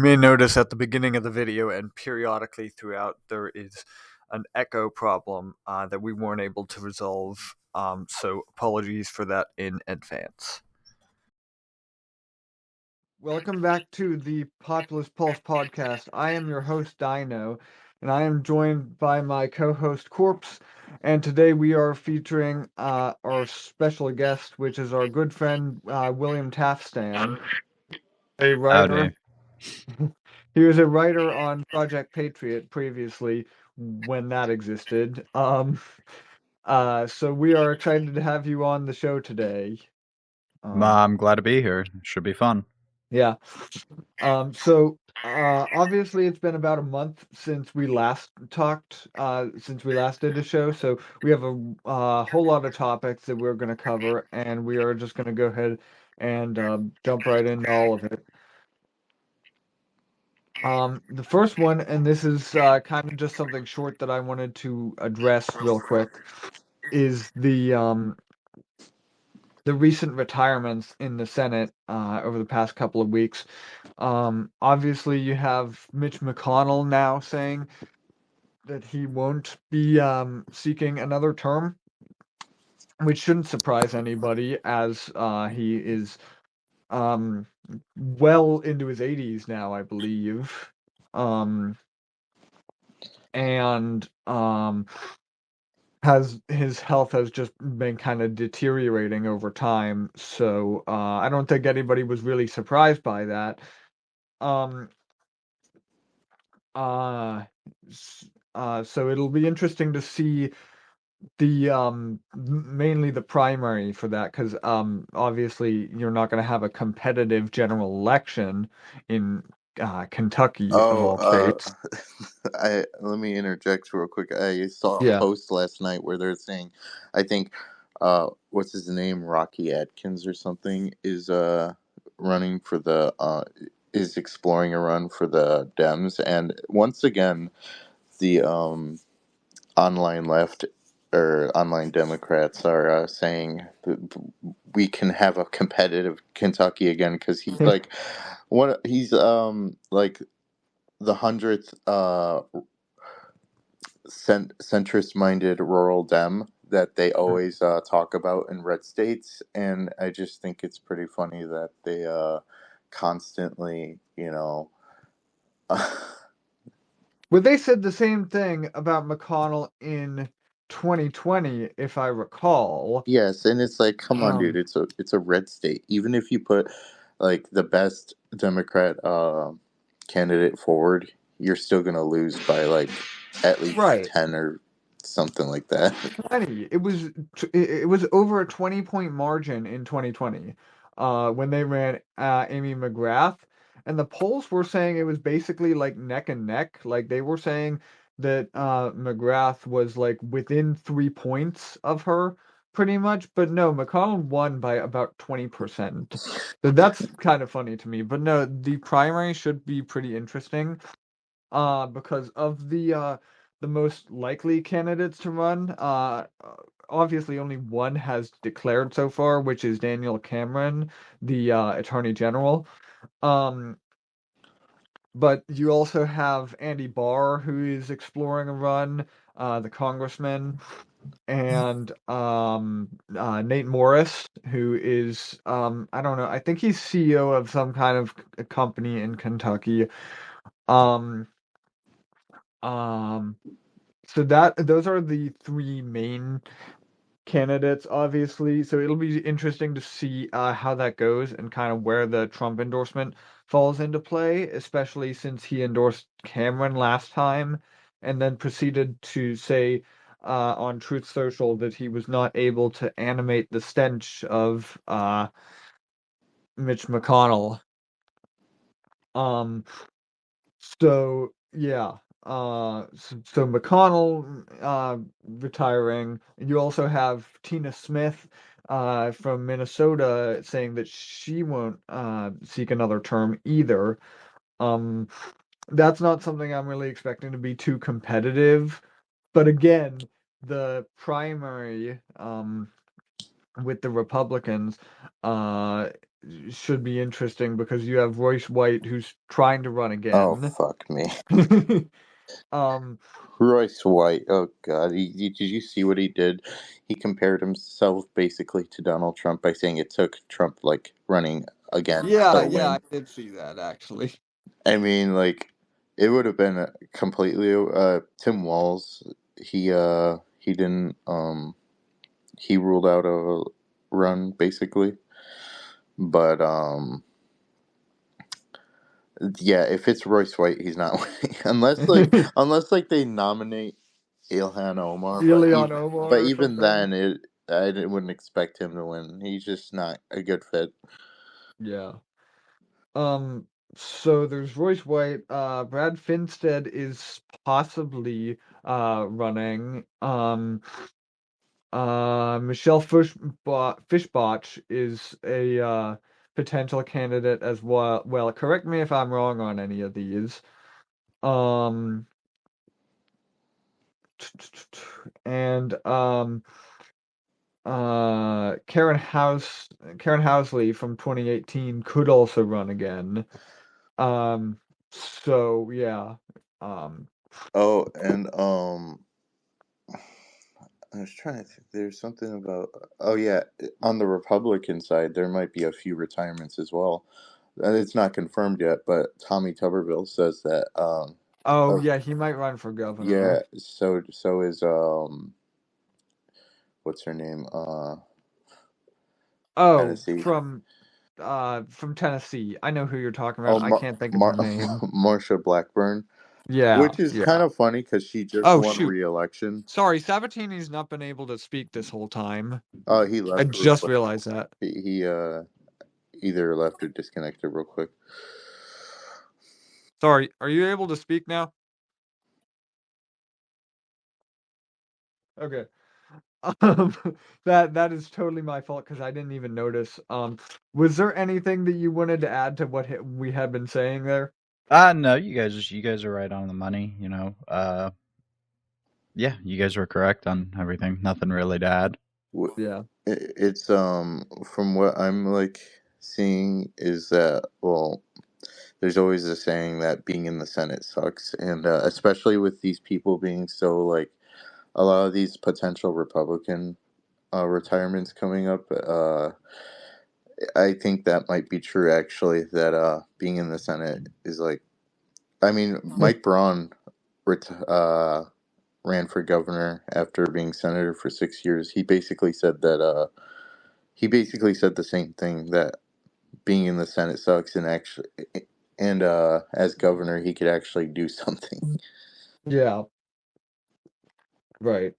may notice at the beginning of the video and periodically throughout there is an echo problem that we weren't able to resolve. So apologies for that in advance. Welcome back to the Populist Pulse podcast. I am your host, Dino, and I am joined by my co-host, Corpse, and today we are featuring our special guest, which is our good friend, WilliamTaftStan, a writer. Howdy. He was a writer on Project Patriot previously, when that existed. So we are excited to have you on the show today. I'm glad to be here. Should be fun. Yeah. Obviously it's been about a month since we last talked, since we last did the show, so we have a whole lot of topics that we're going to cover, and we are just going to go ahead and jump right into all of it. The first one, and this is kind of just something short that I wanted to address real quick, is the recent retirements in the Senate over the past couple of weeks. Obviously, you have Mitch McConnell now saying that he won't be seeking another term, which shouldn't surprise anybody, as he is well into his 80s now, I believe. And his health has just been kind of deteriorating over time, so I don't think anybody was really surprised by that. So it'll be interesting to see the mainly the primary for that, because obviously you're not going to have a competitive general election in Kentucky of all states. Let me interject real quick. I saw a Yeah. post last night where they're saying, I think, what's his name, Rocky Atkins or something, is running for the is exploring a run for the Dems, and once again, the online left or online Democrats are saying we can have a competitive Kentucky again, because he's like he's like the 100th centrist-minded rural Dem that they always talk about in red states, and I just think it's pretty funny that they constantly, Well, they said the same thing about McConnell in 2020, if I recall. Yes, and it's like, come on, dude, it's a red state. Even if you put like the best Democrat candidate forward, you're still gonna lose by like at least 10 or something like that. 20. It was over a 20-point margin in 2020 when they ran Amy McGrath, and the polls were saying it was basically like neck and neck. Like they were saying that McGrath was like within 3 points of her pretty much, but no, McConnell won by about 20%. So that's kind of funny to me. But no, the primary should be pretty interesting because of the most likely candidates to run. Obviously, only one has declared so far, which is Daniel Cameron, the Attorney General. But you also have Andy Barr, who is exploring a run, the congressman, and Nate Morris, who is I don't know, I think he's CEO of some kind of a company in Kentucky. So those are the three main candidates, obviously. So it'll be interesting to see how that goes and kind of where the Trump endorsement falls into play, especially since he endorsed Cameron last time and then proceeded to say on Truth Social that he was not able to animate the stench of Mitch McConnell. So yeah. So McConnell retiring. You also have Tina Smith from Minnesota saying that she won't seek another term either. That's not something I'm really expecting to be too competitive. But again, the primary with the Republicans should be interesting because you have Royce White who's trying to run Oh, again. fuck me. Um, Royce White. Oh, God. Did you see what he did? He compared himself basically to Donald Trump by saying it took Trump, like, running again yeah, to I win. did see that actually. I mean, like, it would have been completely, Tim Walz, he didn't, he ruled out a run, basically. But, yeah, if it's Royce White, he's not winning. unless they nominate Ilhan Omar, Ilhan Omar but or even something. then, wouldn't expect him to win. He's just not a good fit. Yeah. So there's Royce White. Brad Finstead is possibly running. Michelle Fishbach is a potential candidate as well. Well, correct me if I'm wrong on any of these. Um, and Karen Housley from 2018 could also run again. So yeah. Um, Oh, and I was trying to think. There's something about. Oh yeah, on the Republican side, there might be a few retirements as well. And it's not confirmed yet, but Tommy Tuberville says that. oh Oh, yeah, he might run for yeah. governor. So is what's her name? Oh, Tennessee. from Tennessee. I know who you're talking Oh, about. I can't think of her name. Marsha Blackburn, Yeah, which is kind yeah. of funny because she just Oh won shoot. re-election. Sorry, Sabatini's not been able to speak this whole time. Oh, he I left real just quick. realized that. He either left or disconnected real quick. Sorry, are you able to speak now? Okay. Um, that is totally my fault because I didn't even notice. Was there anything that you wanted to add to what we had been saying there? No, you guys are right on the money. Yeah, you guys were correct on everything. Nothing really to add. Yeah. It's from what I'm like seeing is that, well, there's always a saying that being in the Senate sucks, and especially with these people being so like a lot of these potential Republican retirements coming up. I think that might be true actually. That being in the Senate is like, I mean, Mike Braun ran for governor after being senator for 6 years. He basically said the same thing, that being in the Senate sucks, and as governor he could actually do something. Yeah. Right.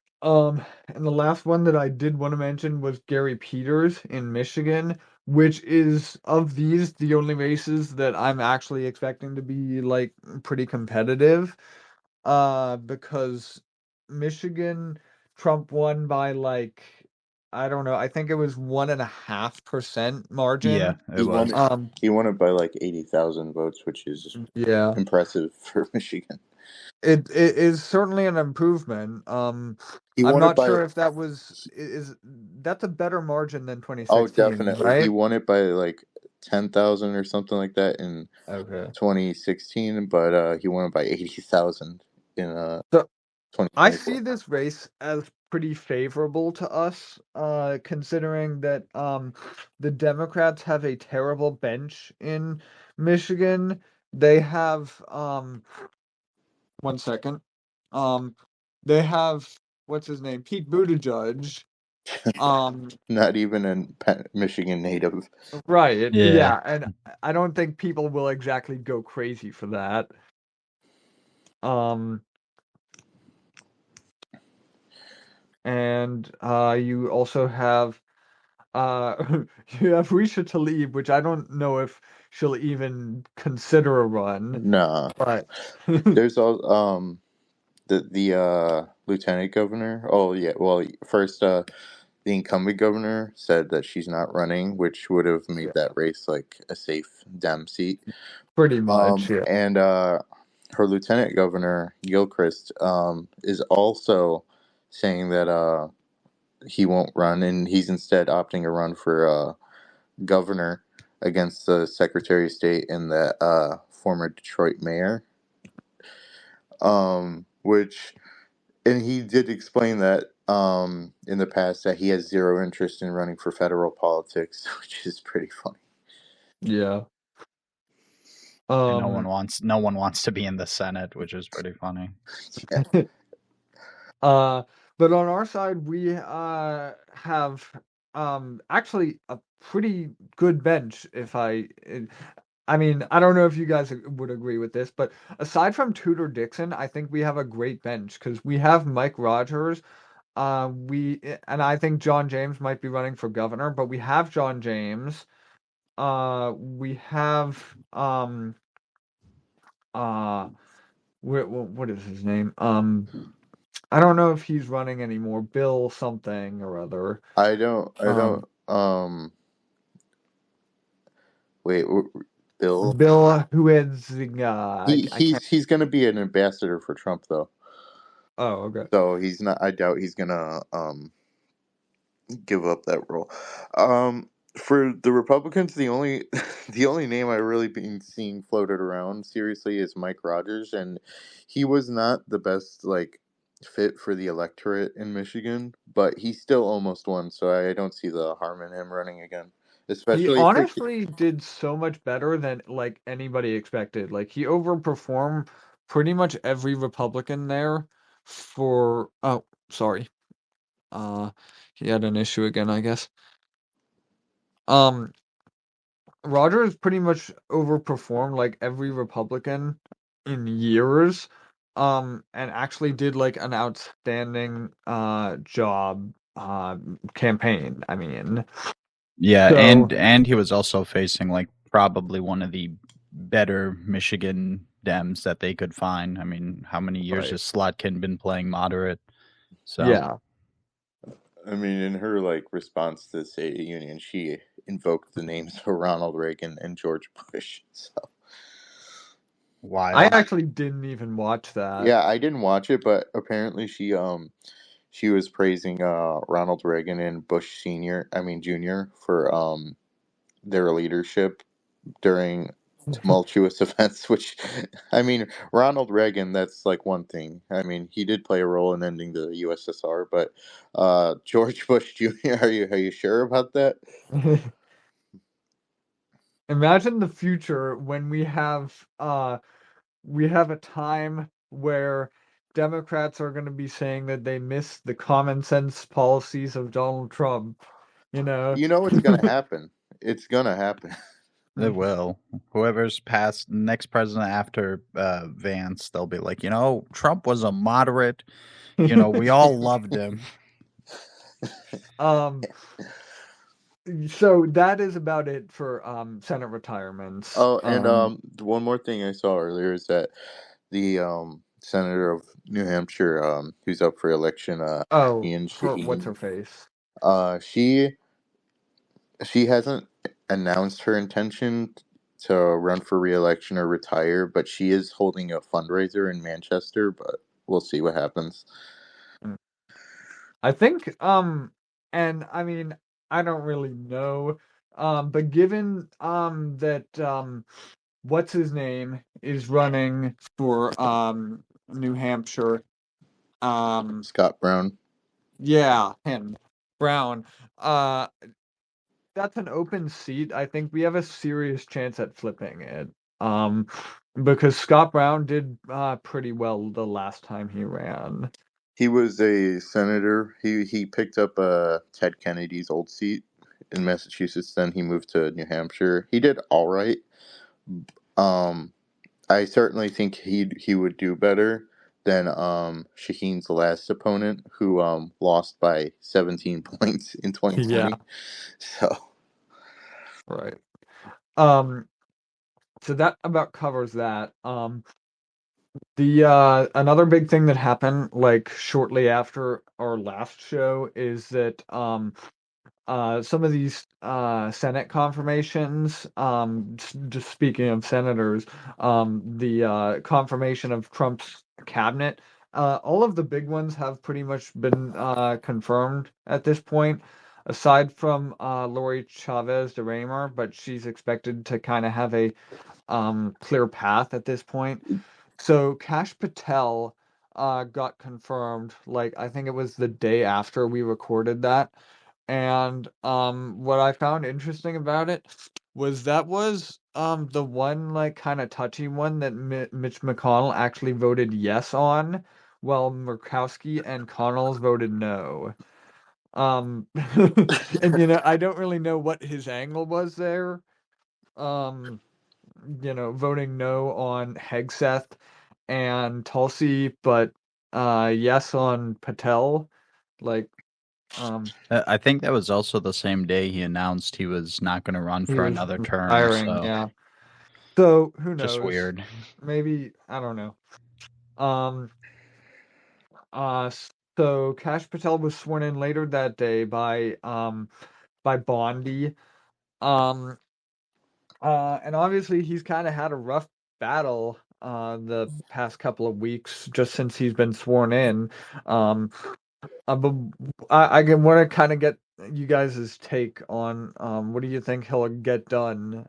And the last one that I did want to mention was Gary Peters in Michigan, which is of these the only races that I'm actually expecting to be like pretty competitive. Because Michigan, Trump won by like I don't know, I think it was 1.5% Yeah, margin. it was. He won it by like 80,000 votes, which is Yeah. impressive for Michigan. It is certainly an improvement. He I'm won it not by sure if that was is that's a better margin than Oh, 2016, definitely. He right? won it by like 10,000 or something like that in Okay. 2016, but he won it by 80,000 in So I see 2024. this race as pretty favorable to us, considering that the Democrats have a terrible bench in Michigan. They have one second. Um they have what's his name? Pete Buttigieg. Um Not even a Michigan native. right. Yeah. Yeah, and I don't think people will exactly go crazy for that. Um and you also have you have Risha Tlaib, which I don't know if she'll even consider a run, Nah. but There's all the lieutenant governor. Oh yeah, well first the incumbent governor said that she's not running, which would have made yeah, that race like a safe Dem seat. pretty much, yeah. And her lieutenant governor Gilchrist is also saying that he won't run, and he's instead opting to run for governor. against the Secretary of State and the former Detroit mayor. Which, and he did explain that in the past that he has zero interest in running for federal politics, which is pretty funny. Yeah. And no one wants to be in the Senate, which is pretty funny. Yeah. But on our side, we have actually a pretty good bench. I mean, I don't know if you guys would agree with this, but aside from Tudor Dixon, I think we have a great bench because we have Mike Rogers. And I think John James might be running for governor, but we have John James. We have uh, what is his name? I don't know if he's running anymore. Bill something or other. I don't. Wait, Bill. Bill, who is the I can't. He's gonna be an ambassador for Trump though. Oh, okay. So he's not. I doubt he's gonna give up that role. For the Republicans, the only the only name I really been seeing floated around seriously is Mike Rogers, and he was not the best fit for the electorate in Michigan, but he still almost won, so I don't see the harm in him running again. He Especially if honestly did so much better than like anybody expected. Like he overperformed pretty much every Republican there for oh, sorry. Uh he had an issue again, I guess. Um Rogers pretty much overperformed like every Republican in years. And actually did like an outstanding job campaign. I mean, Yeah, so and he was also facing like probably one of the better Michigan Dems that they could find. I mean, how many years right. has Slotkin been playing moderate? So Yeah. I mean, in her response to the State of the Union, she invoked the names of Ronald Reagan and George Bush. So I wild. actually didn't even watch that. yeah, I didn't watch it, but apparently she was praising Ronald Reagan and Bush Senior, I mean Junior, for their leadership during tumultuous events. Which, I mean, Ronald Reagan, that's like one thing. I mean, he did play a role in ending the USSR, but George Bush Junior, are you sure about that? Imagine the future when we have a time where Democrats are going to be saying that they miss the common sense policies of Donald Trump, you know? You know it's gonna happen. It's gonna happen. It will. Whoever's passed next president after Vance, they'll be like, Trump was a moderate. We all loved him. Um, so that is about it for Senate retirements. Oh, and one more thing I saw earlier is that the senator of New Hampshire, who's up for election, Oh, Ian for what's Shaheen, her face? she hasn't announced her intention to run for re-election or retire, but she is holding a fundraiser in Manchester. But we'll see what happens. Mm. I think and I mean I don't really know but given that what's his name is running for New Hampshire, Scott Brown. yeah, him, Brown, uh that's an open seat. I think we have a serious chance at flipping it. Um because Scott Brown did pretty well the last time he ran. He was a senator. He picked up Ted Kennedy's old seat in Massachusetts. Then he moved to New Hampshire. He did all right. Um, I certainly think he would do better than Shaheen's last opponent, who lost by 17 points in Yeah, 2020. So right. Um so that about covers that. The another big thing that happened like shortly after our last show is that some of these Senate confirmations, just speaking of senators, the confirmation of Trump's cabinet, all of the big ones have pretty much been confirmed at this point. aside from Lori Chavez de Raymer, but she's expected to kind of have a clear path at this point. So Kash Patel got confirmed, like I think it was the day after we recorded that. And what I found interesting about it was that was the one like kind of touchy one that Mitch McConnell actually voted yes on, while Murkowski and Connells voted no. And I don't really know what his angle was there. Um, voting no on Hegseth and Tulsi, but yes on Patel. Like, I think that was also the same day he announced he was not going to run he for was another term. retiring, So yeah. So who just knows? weird. Maybe I don't know. Um. Uh. So Kash Patel was sworn in later that day by Bondi. Um. And obviously he's kind of had a rough battle the past couple of weeks just since he's been sworn in. Um. But I want to kind of get you guys' take on what do you think he'll get done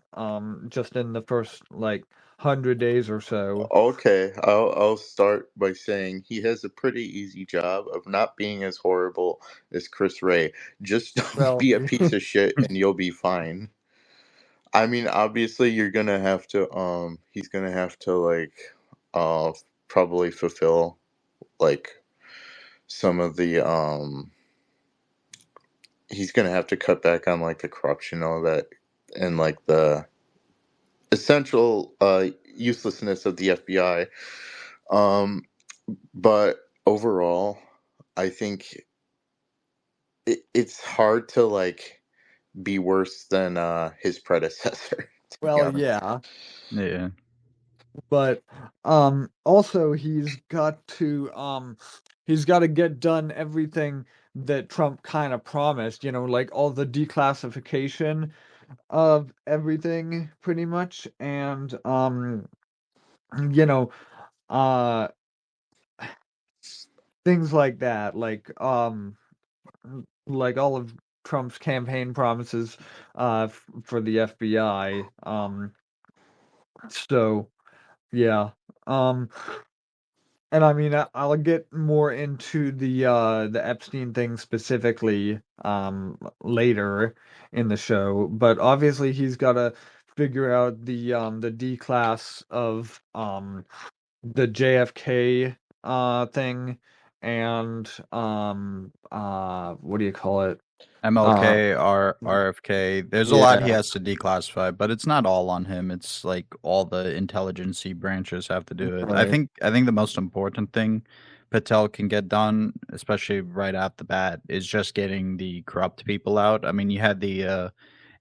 just in the first like 100 days or so. Okay, I'll start by saying he has a pretty easy job of not being as horrible as Chris Ray. Just don't Well, be a piece of shit and you'll be fine. I mean, obviously you're gonna have to he's gonna have to like uh probably fulfill like some of the he's gonna have to cut back on like the corruption and all that and like the essential uselessness of the FBI. Um but overall I think it's hard to like be worse than his predecessor to be well, honest. yeah, Yeah. but also he's got to get done everything that Trump kind of promised, like all the declassification of everything pretty much, and you know uh things like that, like all of Trump's campaign promises for the FBI. So yeah. Um and I mean I'll get more into the Epstein thing specifically later in the show, but obviously he's got to figure out the D class of the JFK thing and what do you call it? Uh MLK, RFK. There's a lot he yeah. has to declassify, but it's not all on him. It's like all the intelligence branches have to do it. Right. I think the most important thing Patel can get done, especially right off the bat, is just getting the corrupt people out. I mean, you had the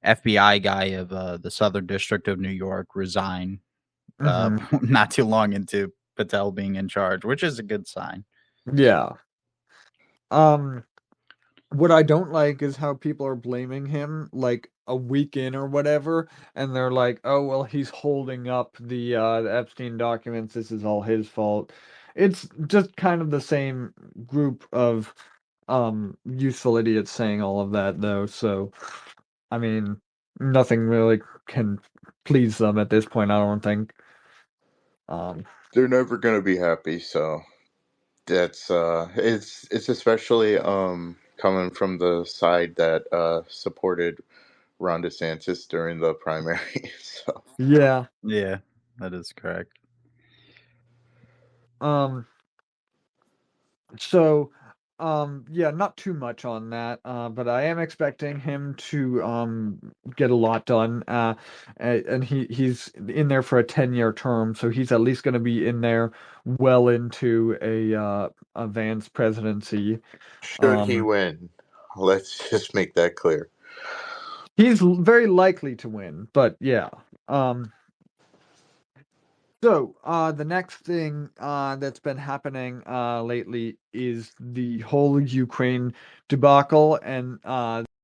FBI guy of the Southern District of New York resign Mhm. not too long into Patel being in charge, which is a good sign. Yeah. Um what I don't like is how people are blaming him like a week in or whatever, and they're like, "Oh, well, he's holding up the Epstein documents. This is all his fault." It's just kind of the same group of useful idiots saying all of that though. So, I mean, nothing really can please them at this point, I don't think. Um They're never gonna be happy, so that's it's especially coming from the side that supported Ron DeSantis during the primary. So yeah. Yeah, that is correct. Um So, yeah, not too much on that, but I am expecting him to get a lot done. And he's in there for a 10-year term, so he's at least going to be in there well into a Vance presidency. should he Um, win, let's just make that clear. he's very likely to win, but yeah. Um, So, the next thing that's been happening lately is the whole Ukraine debacle, and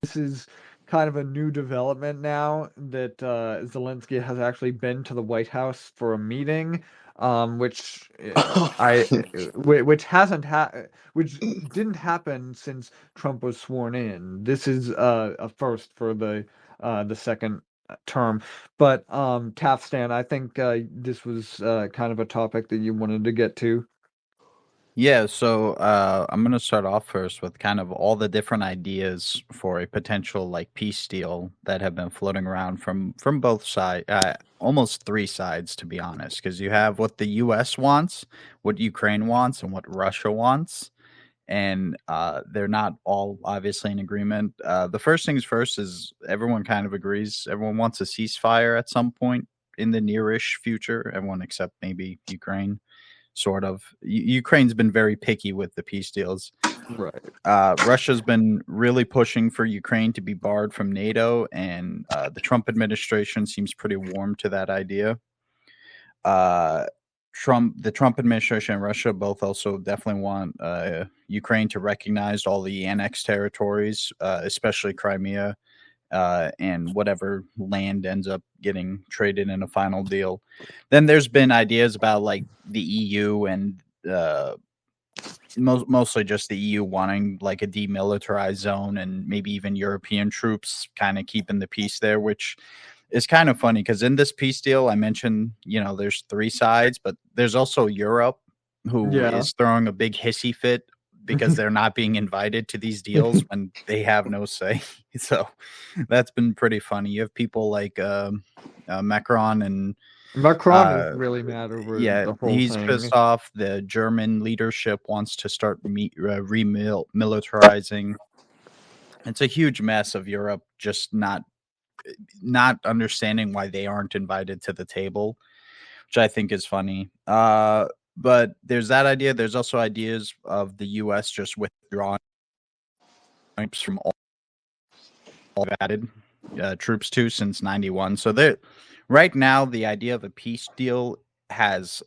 this is kind of a new development now that Zelensky has actually been to the White House for a meeting. which which hasn't which didn't happen since Trump was sworn in. This is a first for the second term. But TAFSTAN, I think this was kind of a topic that you wanted to get to. Yeah, so I'm gonna start off first with kind of all the different ideas for a potential like peace deal that have been floating around from both sides, almost three sides to be honest, because you have what the U.S. wants, what Ukraine wants, and what Russia wants, and they're not all obviously in agreement. The first things first is everyone kind of agrees. Everyone wants a ceasefire at some point in the nearish future. Everyone except maybe Ukraine sort of. Ukraine's been very picky with the peace deals. Right. Russia's been really pushing for Ukraine to be barred from NATO, and the Trump administration seems pretty warm to that idea. The Trump administration and Russia both also definitely want Ukraine to recognize all the annexed territories, especially Crimea, and whatever land ends up getting traded in a final deal. Then there's been ideas about like the EU and mostly just the EU wanting like a demilitarized zone and maybe even European troops kind of keeping the peace there, which is kind of funny because in this peace deal, I mentioned, there's three sides, but there's also Europe who is throwing a big hissy fit because they're not being invited to these deals when they have no say. So that's been pretty funny. You have people like Macron and Macron is really mad over the whole he's thing. pissed off. The German leadership wants to start remilitarizing. It's a huge mess of Europe just not understanding why they aren't invited to the table, which I think is funny. But there's that idea. There's also ideas of the U.S. just withdrawing from all added troops to since 91. So right now, the idea of a peace deal has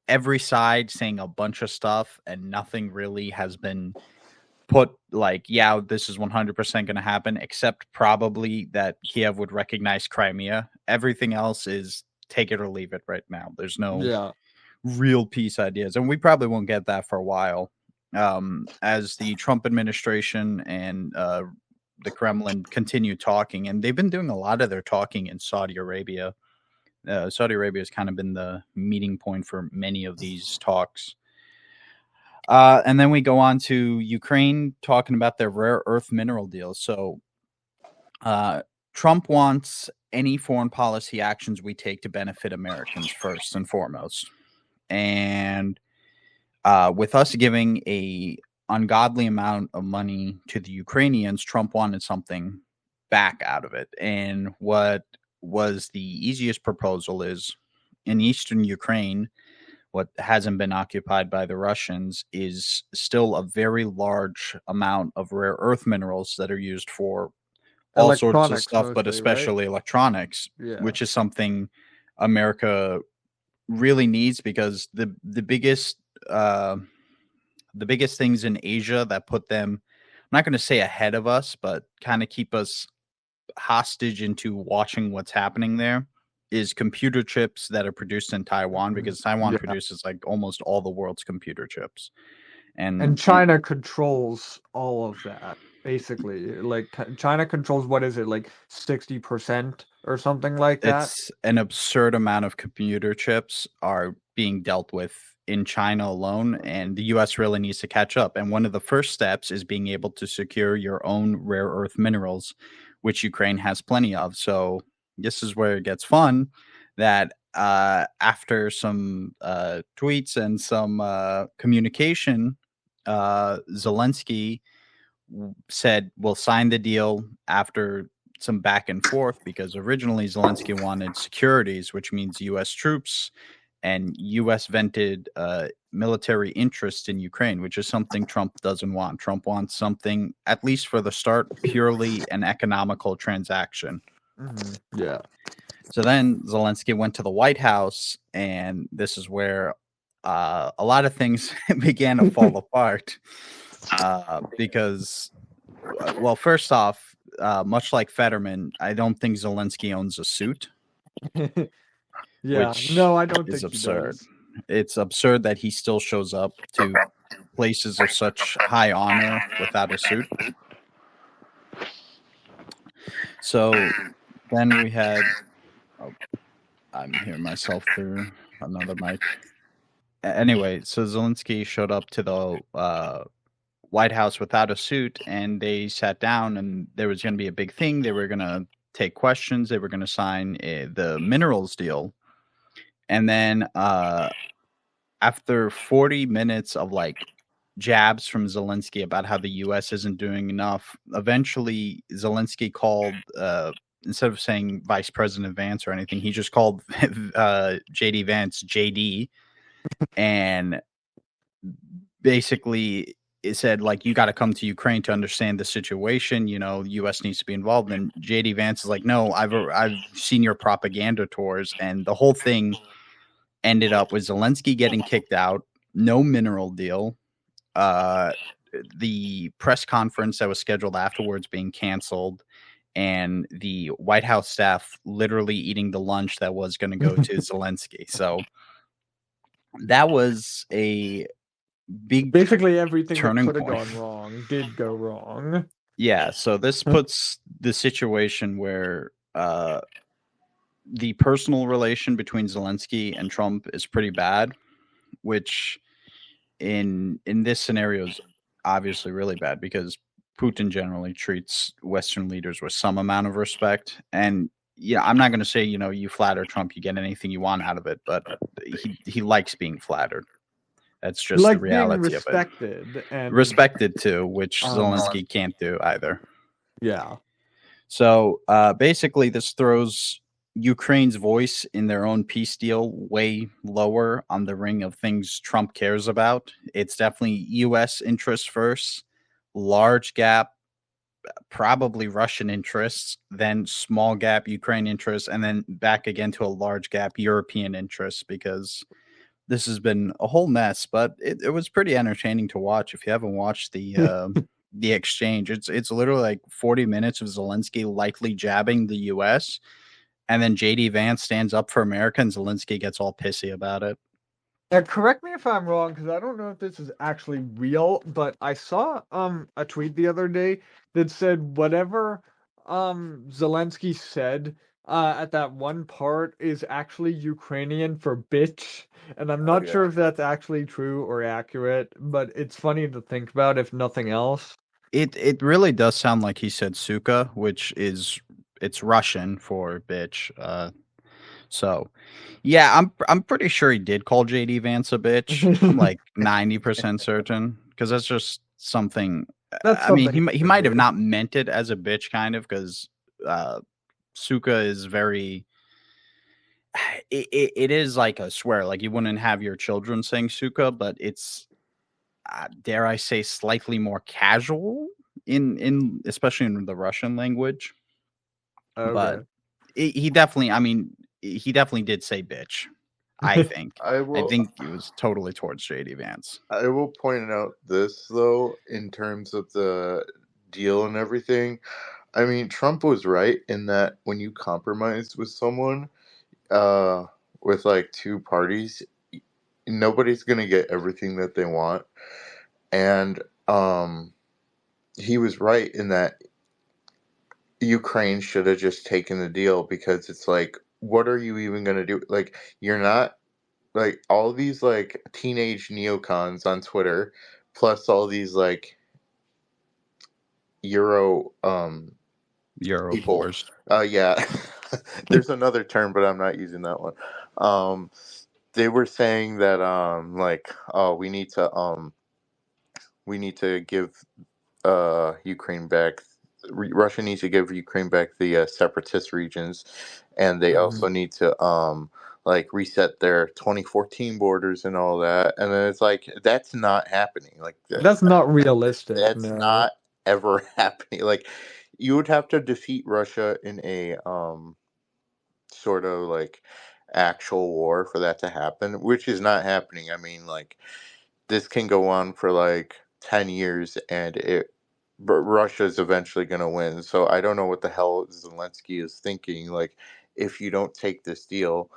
every side saying a bunch of stuff, and nothing really has been put like, yeah, this is 100% going to happen, except probably that Kiev would recognize Crimea. Everything else is take it or leave it right now. There's no real peace ideas, and we probably won't get that for a while. As the Trump administration and the Kremlin continue talking, and they've been doing a lot of their talking in Saudi Arabia. Saudi Arabia has kind of been the meeting point for many of these talks. And then we go on to Ukraine talking about their rare earth mineral deals. So Trump wants any foreign policy actions we take to benefit Americans first and foremost. And with us giving a ungodly amount of money to the Ukrainians, Trump wanted something back out of it. And what was the easiest proposal is in eastern Ukraine, what hasn't been occupied by the Russians is still a very large amount of rare earth minerals that are used for all sorts of stuff, but especially electronics, which is something America really needs because the biggest things in Asia that put them, I'm not going to say ahead of us, but kind of keep us hostage into watching what's happening there is computer chips that are produced in Taiwan, because Taiwan produces like almost all the world's computer chips. And China controls all of that, basically. Like, China controls, what is it, like 60% or something like that? It's an absurd amount of computer chips are being dealt with in China alone, and the US really needs to catch up. And one of the first steps is being able to secure your own rare earth minerals, which Ukraine has plenty of. So this is where it gets fun, that after some tweets and some communication, Zelensky said we'll sign the deal after some back and forth, because originally Zelensky wanted securities, which means U.S. troops and U.S. vented military interest in Ukraine, which is something Trump doesn't want. Trump wants something, at least for the start, purely an economical transaction. Mm-hmm. Yeah. So then Zelensky went to the White House, and this is where a lot of things began to fall apart. Because, well, first off, much like Fetterman, I don't think Zelensky owns a suit. Yeah, which no, I don't is think absurd. he does. It's absurd that he still shows up to places of such high honor without a suit. So then we had. Oh, I'm hearing myself through another mic. Anyway, so Zelensky showed up to the White House without a suit, and they sat down, and there was going to be a big thing. They were going to take questions. They were going to sign the minerals deal, and then after 40 minutes of like jabs from Zelensky about how the U.S. isn't doing enough, eventually Zelensky called. Instead of saying Vice President Vance or anything, he just called JD Vance JD, and basically it said like, you got to come to Ukraine to understand the situation. You know, the U.S. needs to be involved. And JD Vance is like, no, I've seen your propaganda tours, and the whole thing ended up with Zelensky getting kicked out, no mineral deal, uh, the press conference that was scheduled afterwards being canceled, and the White House staff literally eating the lunch that was going to go to Zelensky. So that was a big Basically, everything that turning could have point. gone wrong did go wrong. Yeah, so this puts the situation where the personal relation between Zelensky and Trump is pretty bad, which in this scenario is obviously really bad because Putin generally treats Western leaders with some amount of respect. And yeah, I'm not going to say, you know, you flatter Trump, you get anything you want out of it, but he likes being flattered. That's just the Like being reality of it. respected and Respected too, which Zelensky can't do either. yeah. So basically, this throws Ukraine's voice in their own peace deal way lower on the ring of things Trump cares about. It's definitely U.S. interests first, large gap, probably Russian interests, then small gap Ukraine interests, and then back again to a large gap European interests, because this has been a whole mess. But it was pretty entertaining to watch. If you haven't watched the exchange, it's literally like 40 minutes of Zelensky lightly jabbing the US, and then JD Vance stands up for America and Zelensky gets all pissy about it. Correct me if I'm wrong, because I don't know if this is actually real, but I saw a tweet the other day that said whatever Zelensky said at that one part is actually Ukrainian for bitch, and I'm not sure if that's actually true or accurate, but it's funny to think about if nothing else. It really does sound like he said suka, which is it's Russian for bitch. So yeah, I'm pretty sure he did call JD Vance a bitch. I'm like 90% certain, because that's just something. That's I mean, something he to might have do. not meant it as a bitch, kind of, because suka is very. It is like a swear, like you wouldn't have your children saying suka, but it's dare I say slightly more casual in especially in the Russian language. But Okay. he definitely, I mean, he definitely did say bitch. I think. I I will. think it was totally towards JD Vance. I will point out this though, in terms of the deal and everything. I mean, Trump was right in that when you compromise with someone, uh, with like two parties, nobody's gonna get everything that they want, and he was right in that Ukraine should have just taken the deal, because it's like, what are you even gonna do? Like, you're not, like, all these like teenage neocons on Twitter, plus all these like Euro Euro people. whores. Yeah, there's another term, but I'm not using that one. Um, they were saying that like, oh, we need to give Ukraine back. Russia needs to give Ukraine back the separatist regions, and they also need to like reset their 2014 borders and all that. And then it's like, that's not happening. Like That's not realistic, that's no. not ever happening. Like, you would have to defeat Russia in a sort of like actual war for that to happen, which is not happening. I mean, like, this can go on for like 10 years, and but Russia's eventually going to win. So I don't know what the hell Zelensky is thinking. Like, if you don't take this deal,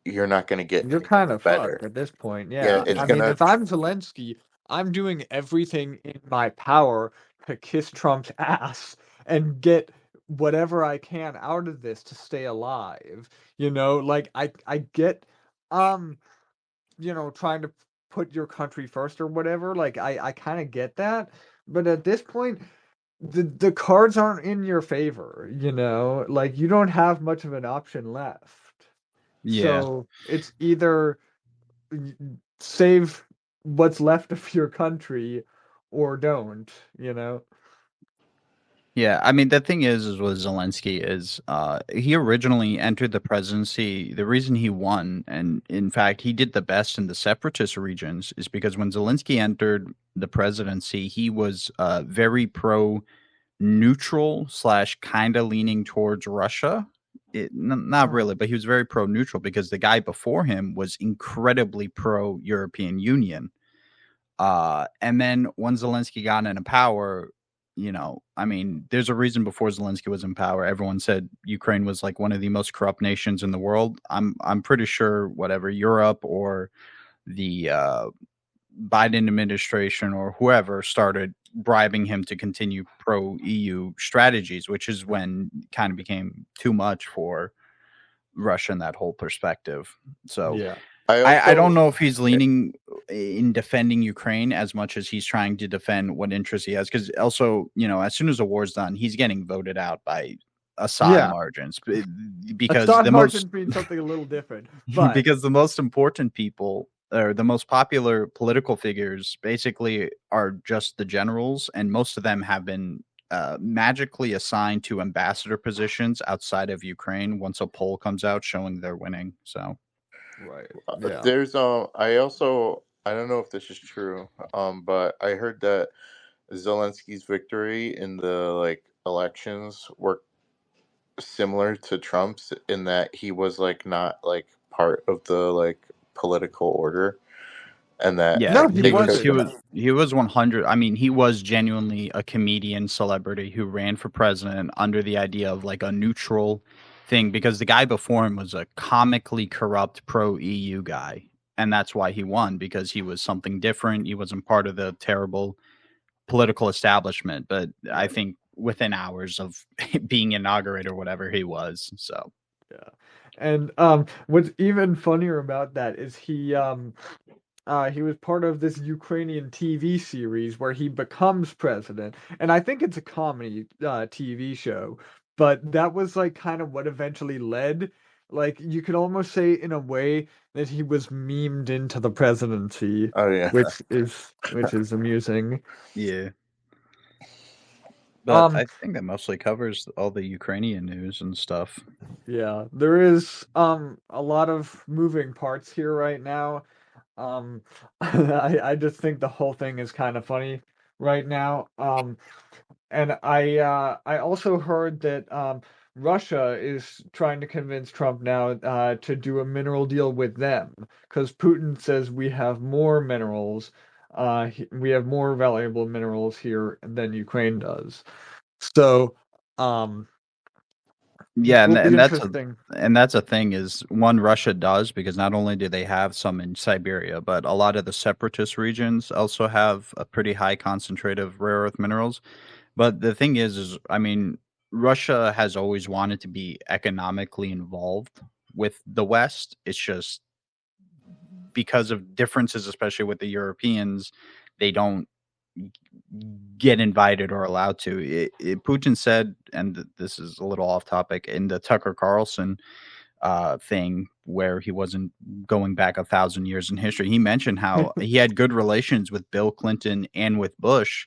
you're not going to get You're anything kind of better. fucked at this point. Yeah, Yeah. it's I Yeah. mean, gonna. if I'm Zelensky, I'm doing everything in my power to kiss Trump's ass and get whatever I can out of this to stay alive. You know, like I get um, trying to put your country first or whatever. Like I kind of get that, but at this point the cards aren't in your favor, like you don't have much of an option left. Yeah. So it's either y- save what's left of your country or don't, you know? Yeah, I mean the thing is with Zelensky is he originally entered the presidency. The reason he won, and in fact he did the best in the separatist regions, is because when Zelensky entered the presidency, he was very pro neutral slash kind of leaning towards Russia. Not Oh, really, but he was very pro neutral because the guy before him was incredibly pro European Union. And then when Zelensky got into power, I mean, there's a reason before Zelensky was in power, everyone said Ukraine was like one of the most corrupt nations in the world. I'm pretty sure whatever Europe or the Biden administration or whoever started bribing him to continue pro EU strategies, which is when kind of became too much for Russia in that whole perspective. So yeah. I don't I know if he's leaning in defending Ukraine as much as he's trying to defend what interests he has. Because also, as soon as the war's done, he's getting voted out by Assad Yeah. margins because Assad the most margins mean something a little different, but because the most important people or the most popular political figures basically are just the generals, and most of them have been magically assigned to ambassador positions outside of Ukraine once a poll comes out showing they're winning. So right. Yeah. there's I also, I don't know if this is true, but I heard that Zelensky's victory in the like elections were similar to Trump's in that he was like not like part of the like political order, and that yeah, No, he they he wasn't. could. was he was 100. I mean, he was genuinely a comedian celebrity who ran for president under the idea of like a neutral thing because the guy before him was a comically corrupt pro EU guy, and that's why he won because he was something different. He wasn't part of the terrible political establishment, but I Right. think within hours of being inaugurated or whatever he was. So Yeah. And what's even funnier about that is he was part of this Ukrainian TV series where he becomes president, and I think it's a comedy TV show, but that was like kind of what eventually led. Like you could almost say in a way that he was memed into the presidency, Oh yeah. which is amusing. yeah. But Um, I think that mostly covers all the Ukrainian news and stuff. yeah, there is a lot of moving parts here right now. I just think the whole thing is kind of funny right now. And I also heard that Russia is trying to convince Trump now to do a mineral deal with them because Putin says we have more minerals, we have more valuable minerals here than Ukraine does. So, um, Yeah, will be and interesting. that's a thing is one Russia does because not only do they have some in Siberia, but a lot of the separatist regions also have a pretty high concentrate of rare earth minerals. But the thing is I mean, Russia has always wanted to be economically involved with the West. It's just because of differences, especially with the Europeans, they don't get invited or allowed to. Putin said, and this is a little off topic, in the Tucker Carlson thing where he wasn't going back 1,000 years in history. He mentioned how he had good relations with Bill Clinton and with Bush,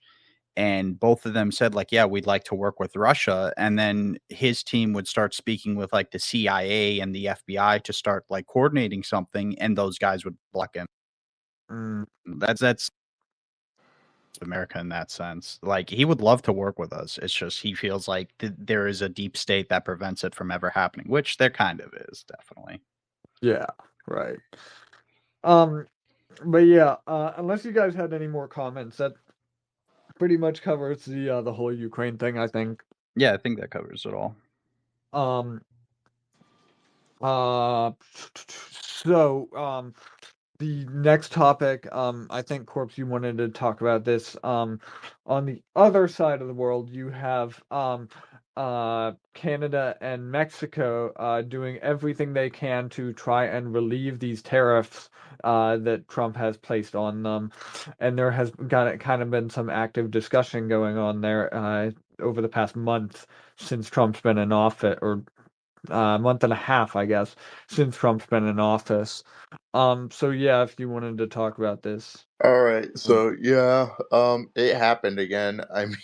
and both of them said like, yeah, we'd like to work with Russia, and then his team would start speaking with like the CIA and the FBI to start like coordinating something, and those guys would block him. Mm, That's America in that sense. Like he would love to work with us. It's just he feels like there is a deep state that prevents it from ever happening, which there kind of is, definitely. yeah, right. Um, but yeah, unless you guys had any more comments, that pretty much covers the whole Ukraine thing, I think. Yeah, I think that covers it all. Um, uh, So, the next topic, I think, Corpse, you wanted to talk about this. On the other side of the world, you have Canada and Mexico doing everything they can to try and relieve these tariffs that Trump has placed on them. And there has kind of been some active discussion going on there over the past month since Trump's been in office, or month and a half, I guess, since Trump's been in office. So yeah, if you wanted to talk about this. All right, so yeah, it happened again. I mean,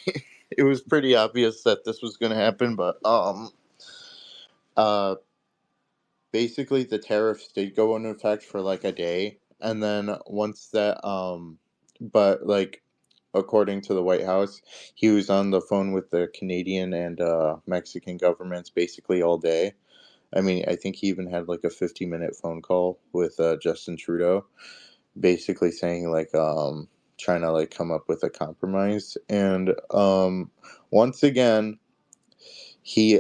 it was pretty obvious that this was going to happen, but uh, basically the tariffs did go into effect for like a day, and then once that, but like according to the White House, he was on the phone with the Canadian and Mexican governments basically all day. I mean, I think he even had like a 50-minute phone call with Justin Trudeau, basically saying like trying to like come up with a compromise. And once again, he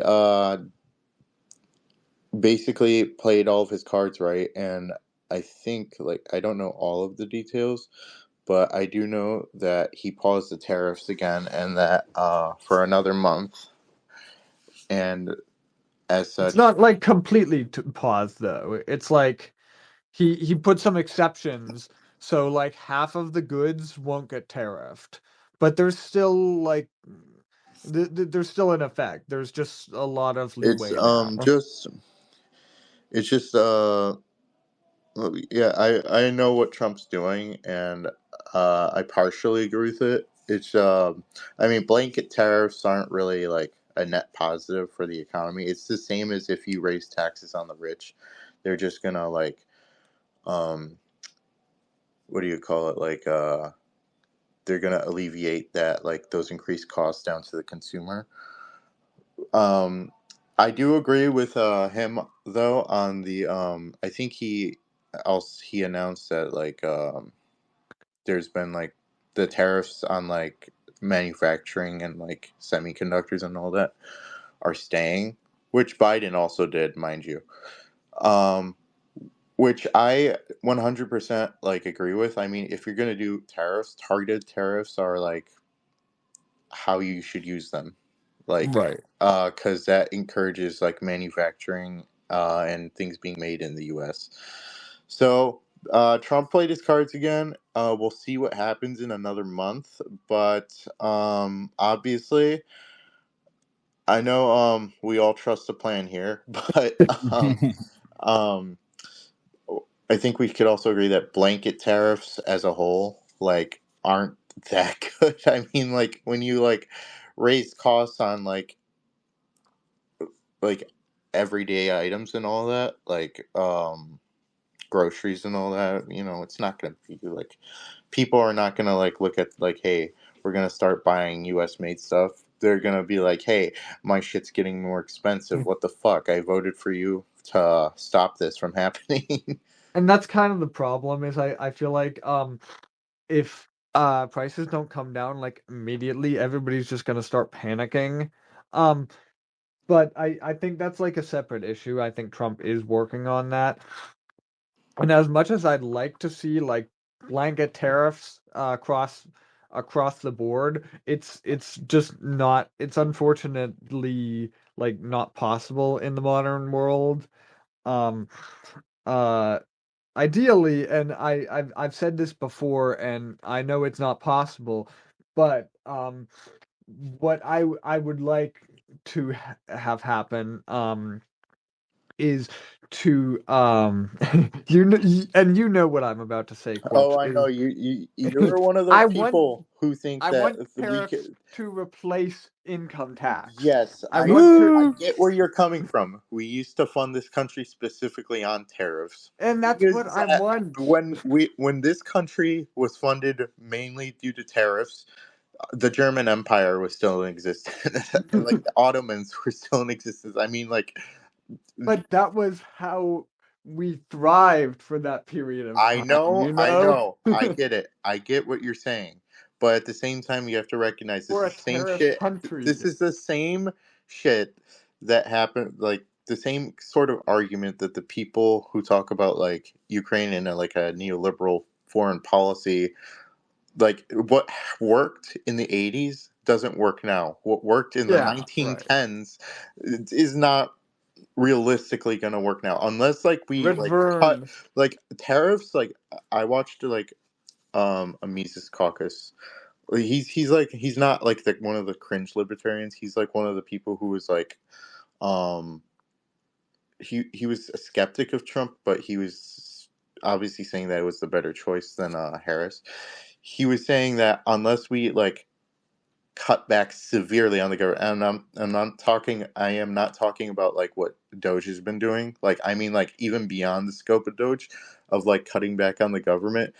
basically played all of his cards right. And I think, like, I don't know all of the details, but I do know that he paused the tariffs again, and that for another month. And as It's such, not like completely paused though. It's like he put some exceptions, so like half of the goods won't get tariffed, but there's still like there's still an effect. There's just a lot of it's leeway now. just it's just yeah, I know what Trump's doing, and I partially agree with it. It's I mean, blanket tariffs aren't really like a net positive for the economy. It's the same as if you raise taxes on the rich. They're just gonna like um what do you call it, like they're gonna alleviate that, like those increased costs down to the consumer. um I do agree with him though on the I think he announced that like there's been like the tariffs on like manufacturing and like semiconductors and all that are staying, which Biden also did, mind you. Um, which I 100% like agree with. I mean, if you're gonna do tariffs, targeted tariffs are like how you should use them, like Right. because that encourages like manufacturing and things being made in the U.S. So Trump played his cards again. We'll see what happens in another month, but obviously, I know we all trust the plan here, but um, I think we could also agree that blanket tariffs as a whole like aren't that good. I mean, like when you like raise costs on like everyday items and all that, like groceries and all that, it's not going to be like people are not going to like look at like, hey, we're going to start buying US made stuff. They're going to be like, hey, my shit's getting more expensive. What the fuck? I voted for you to stop this from happening. And that's kind of the problem is I feel like if prices don't come down like immediately, everybody's just gonna start panicking. Um but I think that's like a separate issue. I think Trump is working on that. And as much as I'd like to see like blanket tariffs across the board, it's just not, it's unfortunately like not possible in the modern world. Um uh Ideally, and I've said this before, and I know it's not possible, but what I would like to have happen is to and you know what I'm about to say, Corpse, Oh, I know is you're one of those I want people who think I that want we tariffs could. to replace income tax. Yes, I want to, I Woo! get where you're coming from. We used to fund this country specifically on tariffs. and Thing that's what is I that want. when this country was funded mainly due to tariffs, the German Empire was still in existence. Like the Ottomans were still in existence. I mean, like But that was how we thrived for that period of I time, know, you know? I get it. I get what you're saying. But at the same time, you have to recognize this We're a is the same tariff shit. country. This is the same shit that happened. Like, the same sort of argument that the people who talk about like Ukraine and like a neoliberal foreign policy, like what worked in the 80s doesn't work now. What worked in the Yeah, right. 1910s is not realistically going to work now unless like we Red like cut Vern. like tariffs. Like I watched like a Mises caucus. He's not like the one of the cringe libertarians. He's like one of the people who was like um he was a skeptic of Trump, but he was obviously saying that it was the better choice than Harris. He was saying that unless we like cut back severely on the government, and I am not talking about like what Doge has been doing. Like I mean like even beyond the scope of Doge, of like cutting back on the government,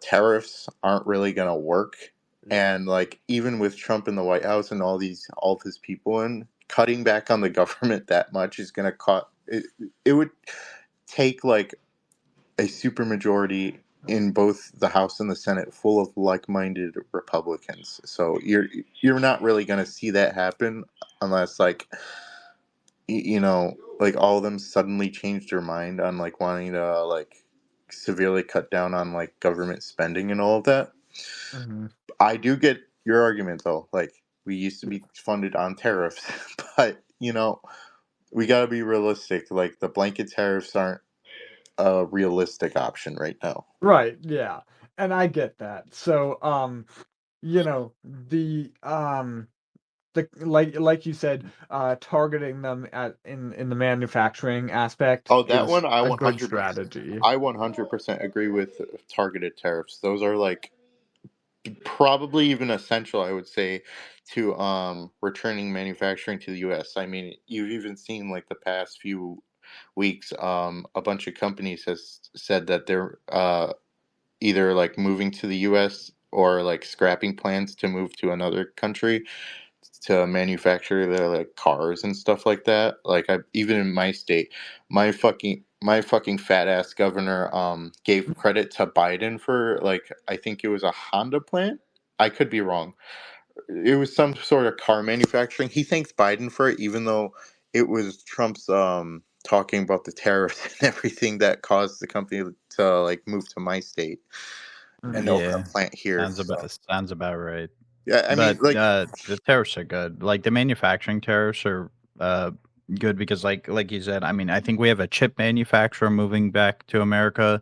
tariffs aren't really gonna work. And like even with Trump in the White House and all of his people in, cutting back on the government that much is gonna cut it. It would take like a supermajority in both the House and the Senate full of like-minded Republicans. So you're not really going to see that happen unless like you know like all of them suddenly changed their mind on like wanting to like severely cut down on like government spending and all of that. Mhm. I do get your argument though. Like we used to be funded on tariffs, but we got to be realistic. Like the blanket tariffs aren't a realistic option right now. Right, yeah. And I get that. So, you know, the like you said, targeting them in the manufacturing aspect Oh, that is one a good strategy. I 100% agree with targeted tariffs. Those are like probably even essential, I would say, to returning manufacturing to the US. I mean, you've even seen like the past few weeks a bunch of companies has said that they're either like moving to the US or like scrapping plans to move to another country to manufacture their like cars and stuff like that. Like I even in my state, my fucking fat ass governor gave credit to Biden for like I think it was a Honda plant. I could be wrong. It was some sort of car manufacturing. He thanks Biden for it, even though it was Trump's talking about the tariffs and everything that caused the company to like move to my state and Mhm. open a Yeah, plant here. So sounds about right. yeah, I mean But like the tariffs are good. Like the manufacturing tariffs are uh, good because, like you said, I mean, I think we have a chip manufacturer moving back to America.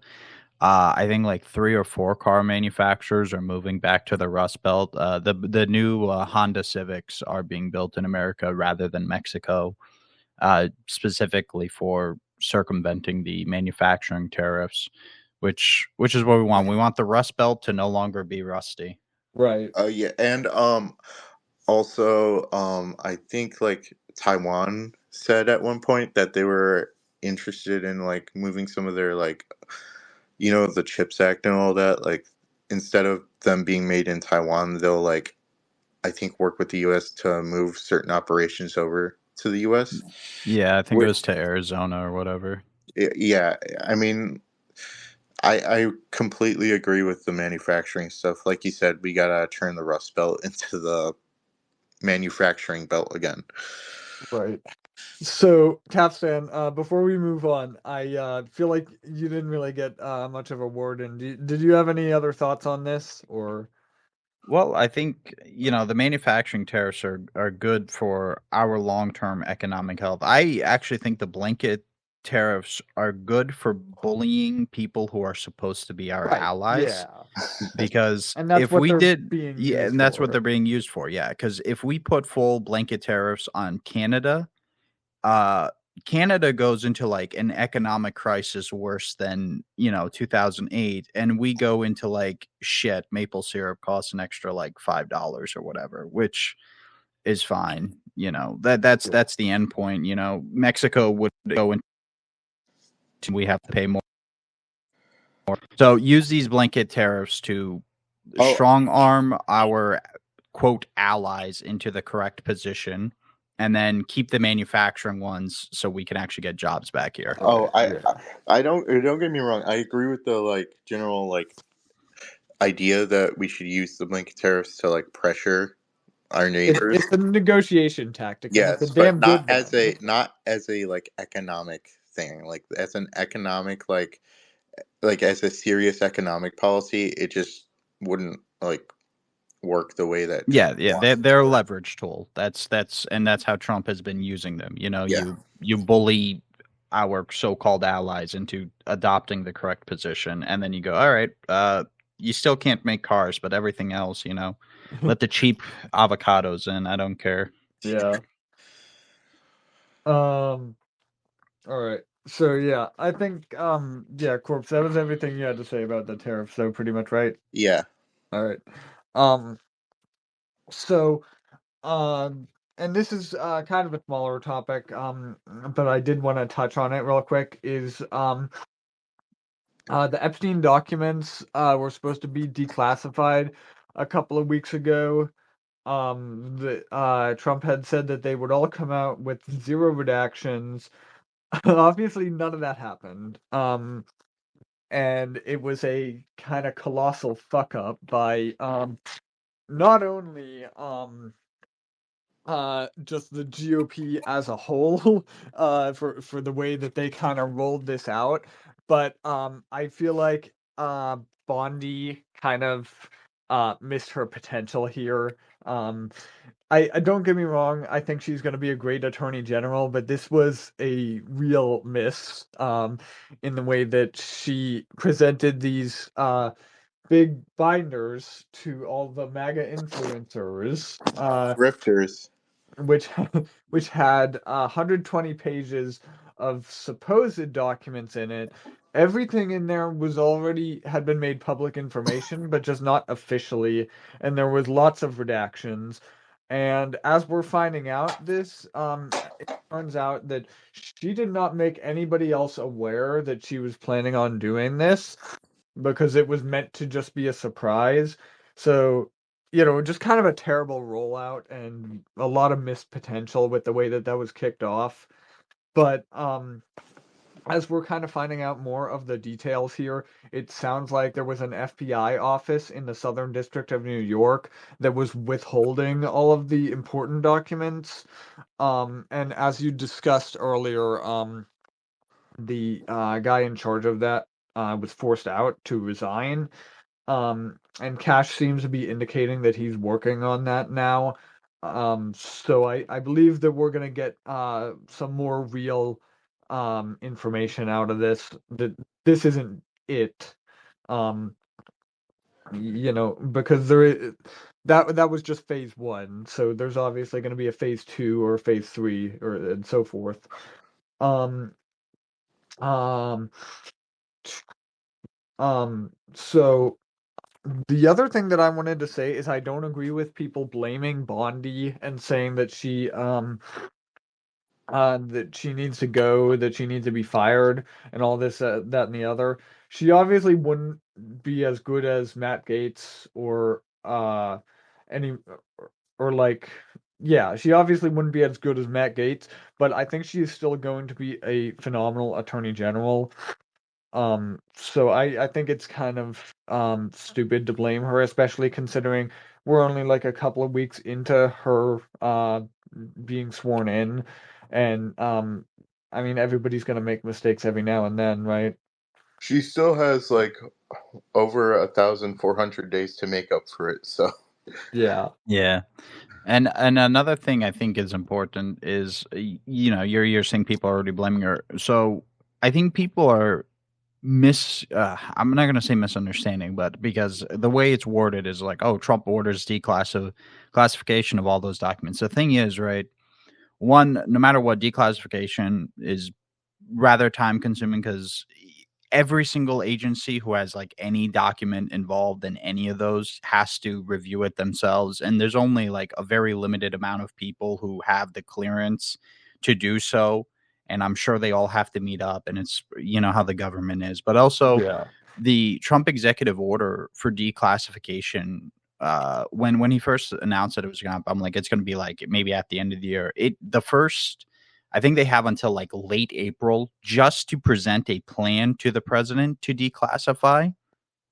I think like 3 or 4 car manufacturers are moving back to the Rust Belt. The new Honda Civics are being built in America rather than Mexico, specifically for circumventing the manufacturing tariffs, which is what we want. We want the Rust Belt to no longer be rusty. Right. yeah, and also I think like Taiwan said at one point that they were interested in like moving some of their like the Chips Act and all that, like instead of them being made in Taiwan, they'll like I think work with the US to move certain operations over to the US. Yeah, I think it Which was to Arizona or whatever. yeah, I mean I completely agree with the manufacturing stuff. Like you said, we gotta turn the Rust Belt into the manufacturing belt again. Right. So, Capstan, before we move on, I feel like you didn't really get much of a word in. Did you have any other thoughts on this, or? Well, I think, the manufacturing tariffs are good for our long-term economic health. I actually think the blanket tariffs are good for bullying people who are supposed to be our Right. allies Yeah. because And that's if what we they're did being yeah, used and that's what they're for. being used for. Yeah, cuz if we put full blanket tariffs on Canada, uh Canada goes into like an economic crisis worse than, 2008, and we go into like shit, maple syrup costs an extra like $5 or whatever, which is fine. Yeah. That's the end point, Mexico would go into we have to pay more. So use these blanket tariffs to Oh, strong arm our quote allies into the correct position and then keep the manufacturing ones so we can actually get jobs back here. oh, Right. Yeah. I don't get me wrong. I agree with the like general like idea that we should use the blanket tariffs to like pressure our neighbors. It's a negotiation tactic, and it's a Yes, damn but good one. not as a like economic thing. Like as an economic like as a serious economic policy, it just wouldn't like work the way that Yeah, Trump yeah, wants it they're to a work. leverage tool. That's how Trump has been using them. You know, Yeah. you bully our so-called allies into adopting the correct position, and then you go, all right, you still can't make cars, but everything else, you know, let the cheap avocados in. I don't care. Yeah. All right. So yeah, I think yeah, Corpse, that was everything you had to say about the tariffs, though, pretty much, right? Yeah. All right. Um so and this is kind of a smaller topic, but I did want to touch on it real quick, is the Epstein documents were supposed to be declassified a couple of weeks ago. The Trump had said that they would all come out with zero redactions. Obviously, none of that happened. And it was a kind of colossal fuck up by not only just the GOP as a whole, for the way that they kind of rolled this out, but I feel like Bondi kind of missed her potential here. I don't get me wrong, I think she's going to be a great attorney general, but this was a real miss in the way that she presented these big binders to all the MAGA influencers, Grifters. which which had 120 pages of supposed documents in it. Everything in there was already had been made public information, but just not officially, and there was lots of redactions. And as we're finding out this, it turns out that she did not make anybody else aware that she was planning on doing this because it was meant to just be a surprise. So, just kind of a terrible rollout and a lot of missed potential with the way that that was kicked off. But as we're kind of finding out more of the details here, it sounds like there was an FBI office in the Southern District of New York that was withholding all of the important documents. And as you discussed earlier, the guy in charge of that was forced out to resign. And Cash seems to be indicating that he's working on that now. So I believe that we're gonna get some more real information out of this. That this isn't it. Um, because that was just phase one. So there's obviously gonna be a phase two or phase three or and so forth. Um, um, so the other thing that I wanted to say is I don't agree with people blaming Bondi and saying that she needs to go, that she needs to be fired, and all this, that, and the other. She obviously wouldn't be as good as Matt Gaetz or any or like yeah, she obviously wouldn't be as good as Matt Gaetz, but I think she is still going to be a phenomenal attorney general. So I think it's kind of stupid to blame her, especially considering we're only like a couple of weeks into her being sworn in, and I mean everybody's gonna make mistakes every now and then, right? She still has like over 1,400 days to make up for it. So Yeah. Yeah. And another thing I think is important is you know you're saying people are already blaming her. So I think people are I'm not going to say misunderstanding, but because the way it's worded is like, oh, Trump orders classification of all those documents. The thing is, right, one, no matter what, declassification is rather time consuming because every single agency who has like any document involved in any of those has to review it themselves, and there's only like a very limited amount of people who have the clearance to do so, and I'm sure they all have to meet up, and it's you know how the government is. But also Yeah. the Trump executive order for declassification, when he first announced that it was going to, I'm like, it's going to be like maybe at the end of the year. I think they have until like late April just to present a plan to the president to declassify,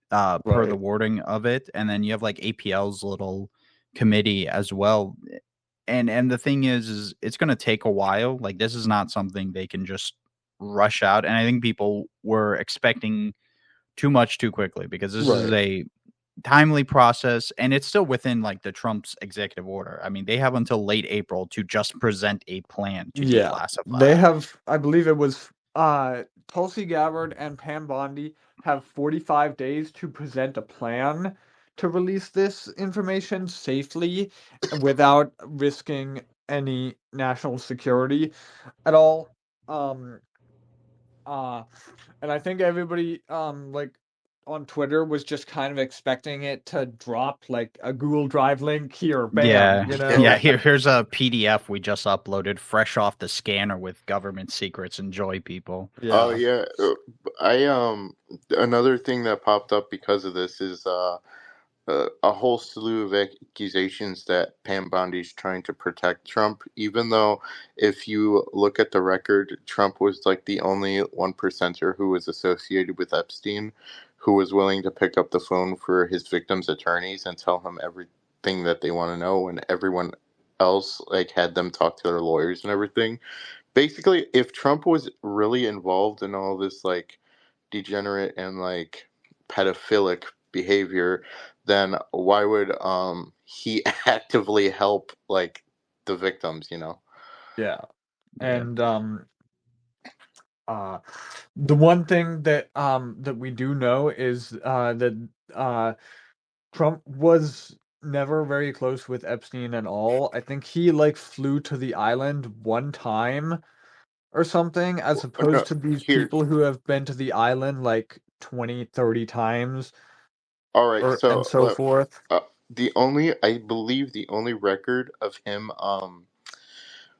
per the Right. wording of it. And then you have like APL's little committee as well. And the thing is it's going to take a while. Like, this is not something they can just rush out. And I think people were expecting too much too quickly, because this is Right. a timely process, and it's still within like the Trump's executive order. I mean, they have until late April to just present a plan to Yeah. declassify. They have, I believe it was Tulsi Gabbard and Pam Bondi have 45 days to present a plan to release this information safely without risking any national security at all. Um and I think everybody like on Twitter was just kind of expecting it to drop like a Google Drive link here, bam, Yeah. you Yeah, know. here's a PDF we just uploaded fresh off the scanner with government secrets. Enjoy, people. Oh Yeah. yeah, I another thing that popped up because of this is a whole slew of accusations that Pam Bondi's trying to protect Trump, even though if you look at the record, Trump was like the only 1%er who was associated with Epstein, who was willing to pick up the phone for his victims' attorneys and tell him everything that they want to know, and everyone else like had them talk to their lawyers and everything. Basically, if Trump was really involved in all this like degenerate and like pedophilic behavior, then why would he actively help like the victims, you know? Yeah. Yeah. And uh the one thing that we do know is that Trump was never very close with Epstein at all. I think he like flew to the island one time or something, as No, opposed to these here. people who have been to the island like 20, 30 times All right, or and so so forth. I believe the only record of him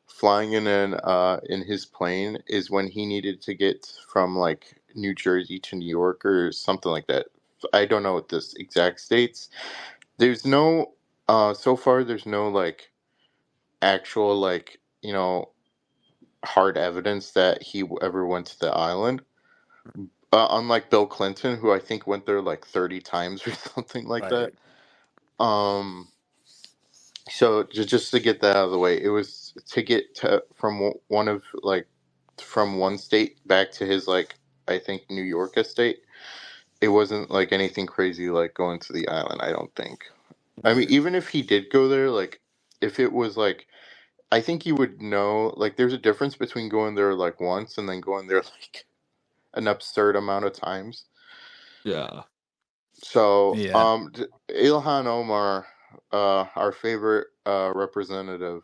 flying in his plane is when he needed to get from like New Jersey to New York or something like that. I don't know what this exact states. There's no so far there's no like actual like, you know, hard evidence that he ever went to the island. Unlike Bill Clinton, who I think went there like 30 times or something like that. Right. Um, so just to get that out of the way, it was to get to from one of like from one state back to his like I think New York estate. It wasn't like anything crazy like going to the island. I don't think. I mean, Right. even if he did go there, like if it was like I think you would know like there's a difference between going there like once and then going there like an absurd amount of times. Yeah. So, Yeah. Ilhan Omar, our favorite representative,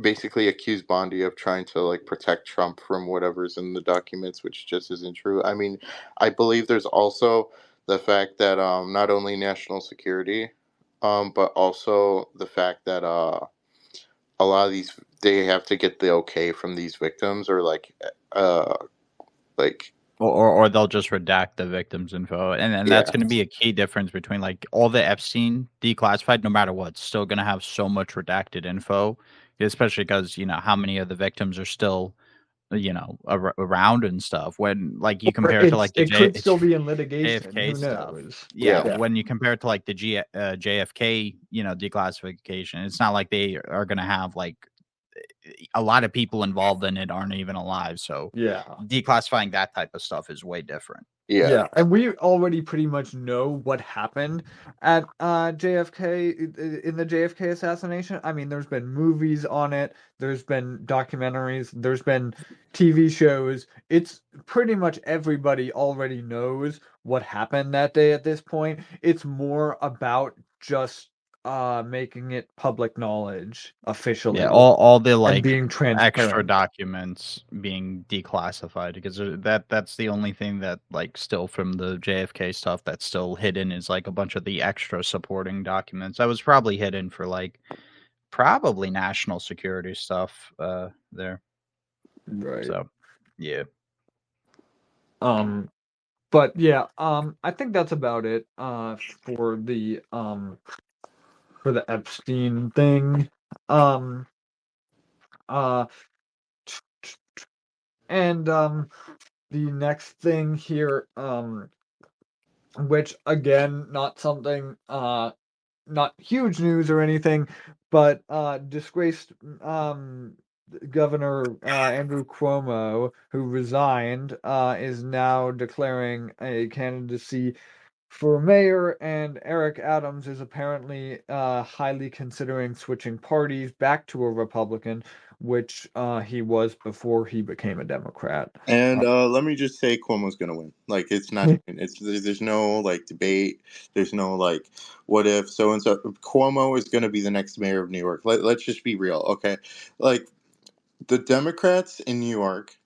basically accused Bondi of trying to like protect Trump from whatever's in the documents, which just isn't true. I mean, I believe there's also the fact that not only national security, but also the fact that a lot of these they have to get the okay from these victims or uh like Or they'll just redact the victim's info, and that's yeah. going to be a key difference between like all the Epstein declassified, no matter what, still going to have so much redacted info, especially because you know how many of the victims are still around and stuff. When like you Or compare it to like the it could still be in litigation. JFK Who stuff, knows? yeah, Yeah. Yeah. when you compare it to like the JFK declassification, it's not like they are going to have like a lot of people involved in it aren't even alive. So Yeah. declassifying that type of stuff is way different. Yeah. Yeah, and we already pretty much know what happened at JFK in the JFK assassination. I mean, there's been movies on it, there's been documentaries, there's been TV shows. It's pretty much everybody already knows what happened that day at this point. It's more about just making it public knowledge Yeah, officially all the and like being extra transparent. documents being declassified, because that's the only thing that like still from the JFK stuff that's still hidden is like a bunch of the extra supporting documents that was probably hidden for like probably national security stuff there. Right. So yeah. Um But yeah, I think that's about it for the Epstein thing. Um uh and the next thing here, which again not something not huge news or anything, but disgraced Governor Andrew Cuomo, who resigned, is now declaring a candidacy for mayor, and Eric Adams is apparently highly considering switching parties back to a Republican, which he was before he became a Democrat. And let me just say, Cuomo's gonna win. Like, it's not. It's there's no like debate. There's no like what if so and so. Cuomo is gonna be the next mayor of New York. Let's just be real, okay? Like the Democrats in New York,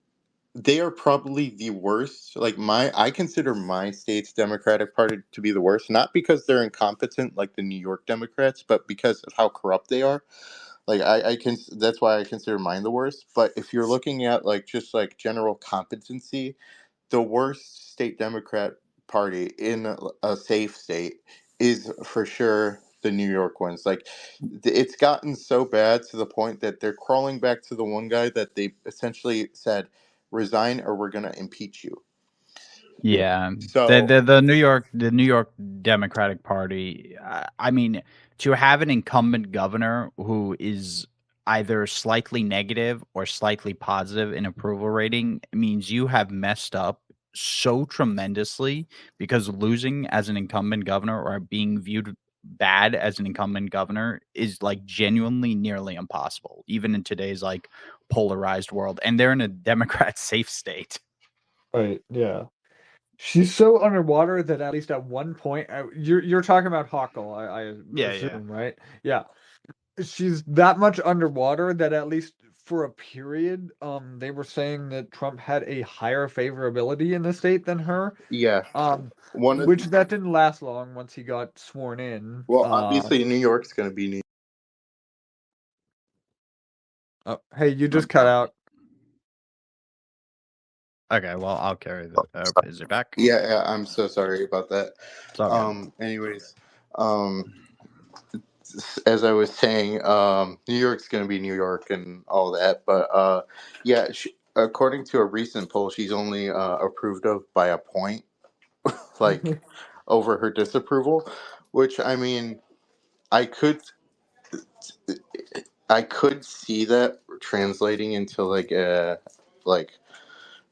they are probably the worst. Like I consider my state's Democratic Party to be the worst, not because they're incompetent like the New York Democrats, but because of how corrupt they are. Like I can, that's why I consider mine the worst. But if you're looking at like just like general competency, the worst state Democrat party in a safe state is for sure the New York ones. Like it's gotten so bad to the point that they're crawling back to the one guy that they essentially said resign or we're going to impeach you. Yeah, So the New York Democratic Party. I mean, to have an incumbent governor who is either slightly negative or slightly positive in approval rating means you have messed up so tremendously, because losing as an incumbent governor or being viewed bad as an incumbent governor is like genuinely nearly impossible, even in today's like polarized world. And they're in a Democrat safe state. Right, yeah. She's so underwater that at least at one point, you're talking about Hochul, I Yeah, yeah. assume, right? Yeah. She's that much underwater that at least for a period, they were saying that Trump had a higher favorability in the state than her. yeah, Um, one of which that didn't last long once he got sworn in. well, obviously New York's going to be New. Oh, hey, you Oh, just cut out. okay, well, I'll carry the. Is it back? Yeah, I'm so sorry about that. It's all good. Anyways, um, as I was saying, New York's going to be New York and all that. But yeah, according to a recent poll, she's only approved of by a point, like over her disapproval. Which I mean, I could, I could see that translating into like a like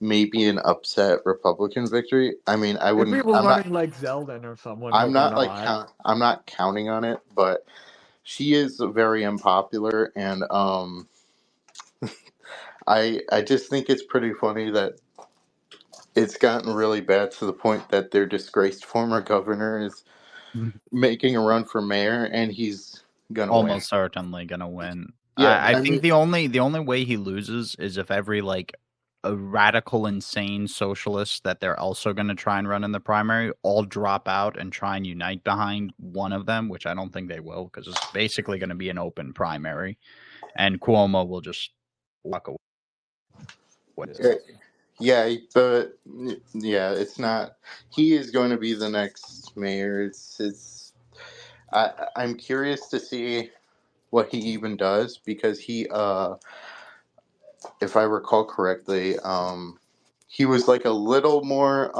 maybe an upset Republican victory. I mean, I If we wouldn't. were running like Zeldin or someone, I'm but we're not like not. I'm not counting on it, but she is very unpopular, and I just think it's pretty funny that it's gotten really bad to the point that their disgraced former governor is making a run for mayor, and he's gonna win. Almost certainly gonna win. Yeah, I I think mean, the only way he loses is if every like a radical, insane socialist that they're also gonna try and run in the primary all drop out and try and unite behind one of them, which I don't think they will, because it's basically gonna be an open primary, and Cuomo will just walk away. uh, yeah, but yeah, it's not. He is going to be the next mayor. I'm curious to see what he even does because he if I recall correctly, he was like a little more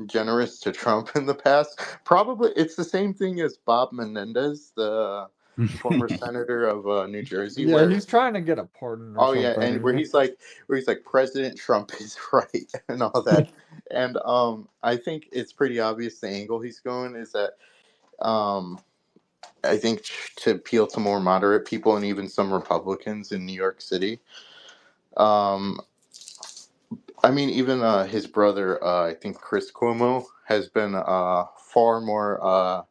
generous to Trump in the past. Probably it's the same thing as Bob Menendez, the former senator of New Jersey, Yeah, where he's trying to get a pardon or oh yeah, something, and isn't he? where he's like President Trump is right and all that. And I think it's pretty obvious the angle he's going is that um, I think to appeal to more moderate people and even some Republicans in New York City. Um, I mean, even his brother, I think Chris Cuomo, has been far more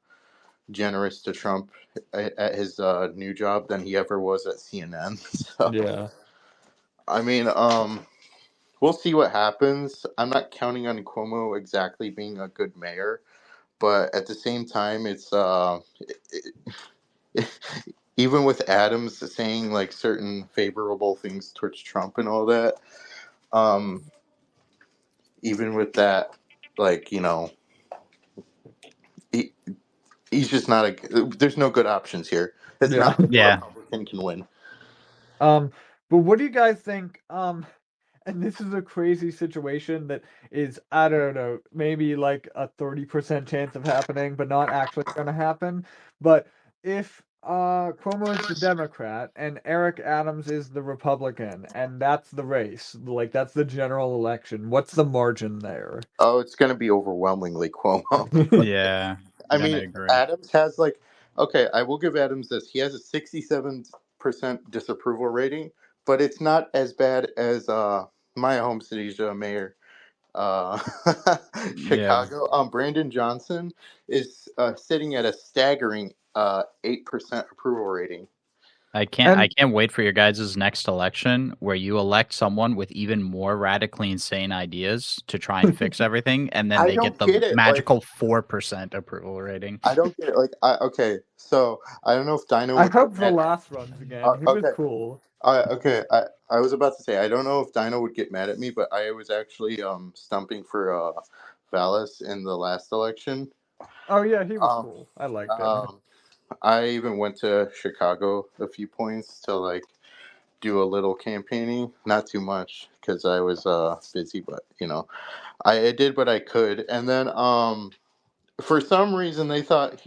generous to Trump at his new job than he ever was at CNN. So, Yeah. I mean, we'll see what happens. I'm not counting on Cuomo exactly being a good mayor, but at the same time, it's even with Adams saying like certain favorable things towards Trump and all that. Um, even with that, like he, he's just not a. There's no good options here. It's Yeah. not like a Yeah. Republican can win. Um, but what do you guys think? And this is a crazy situation that is, I don't know, maybe like a 30% chance of happening, but not actually going to happen. But if Cuomo is the Democrat and Eric Adams is the Republican, and that's the race, like that's the general election, what's the margin there? Oh, it's going to be overwhelmingly Cuomo. Yeah, I I'm gonna mean, agree. Adams has like, okay, I will give Adams this. He has a 67% disapproval rating, but it's not as bad as my home city's mayor, uh, Yeah, Chicago. Brandon Johnson is sitting at a staggering 8% approval rating. I And can't wait for your guys' next election where you elect someone with even more radically insane ideas to try and fix everything, and then I they get don't the get it. Like, magical 4% approval rating. I don't get it. Like, okay, so I don't know if Dino I would get hope the mad. last runs again. He was Okay, cool. I was about to say I don't know if Dino would get mad at me, but I was actually stumping for Vallis in the last election. Oh yeah, he was Um, cool. I liked him. um, I even went to Chicago a few points to like do a little campaigning, not too much because I was busy, but I did what I could, and then for some reason they thought,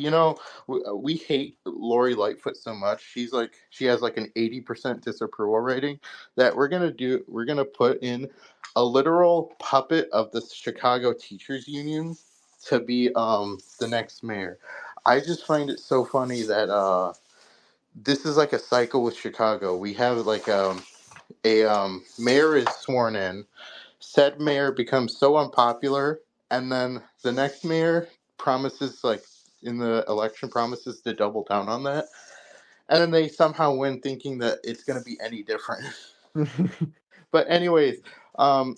we hate Lori Lightfoot so much. She has like an 80% disapproval rating that we're gonna put in a literal puppet of the Chicago Teachers Union to be the next mayor. I just find it so funny that this is like a cycle with Chicago. We have like a mayor is sworn in, said mayor becomes so unpopular, and then the next mayor promises, like in the election, promises to double down on that, and then they somehow win, thinking that it's going to be any different. But anyways, um,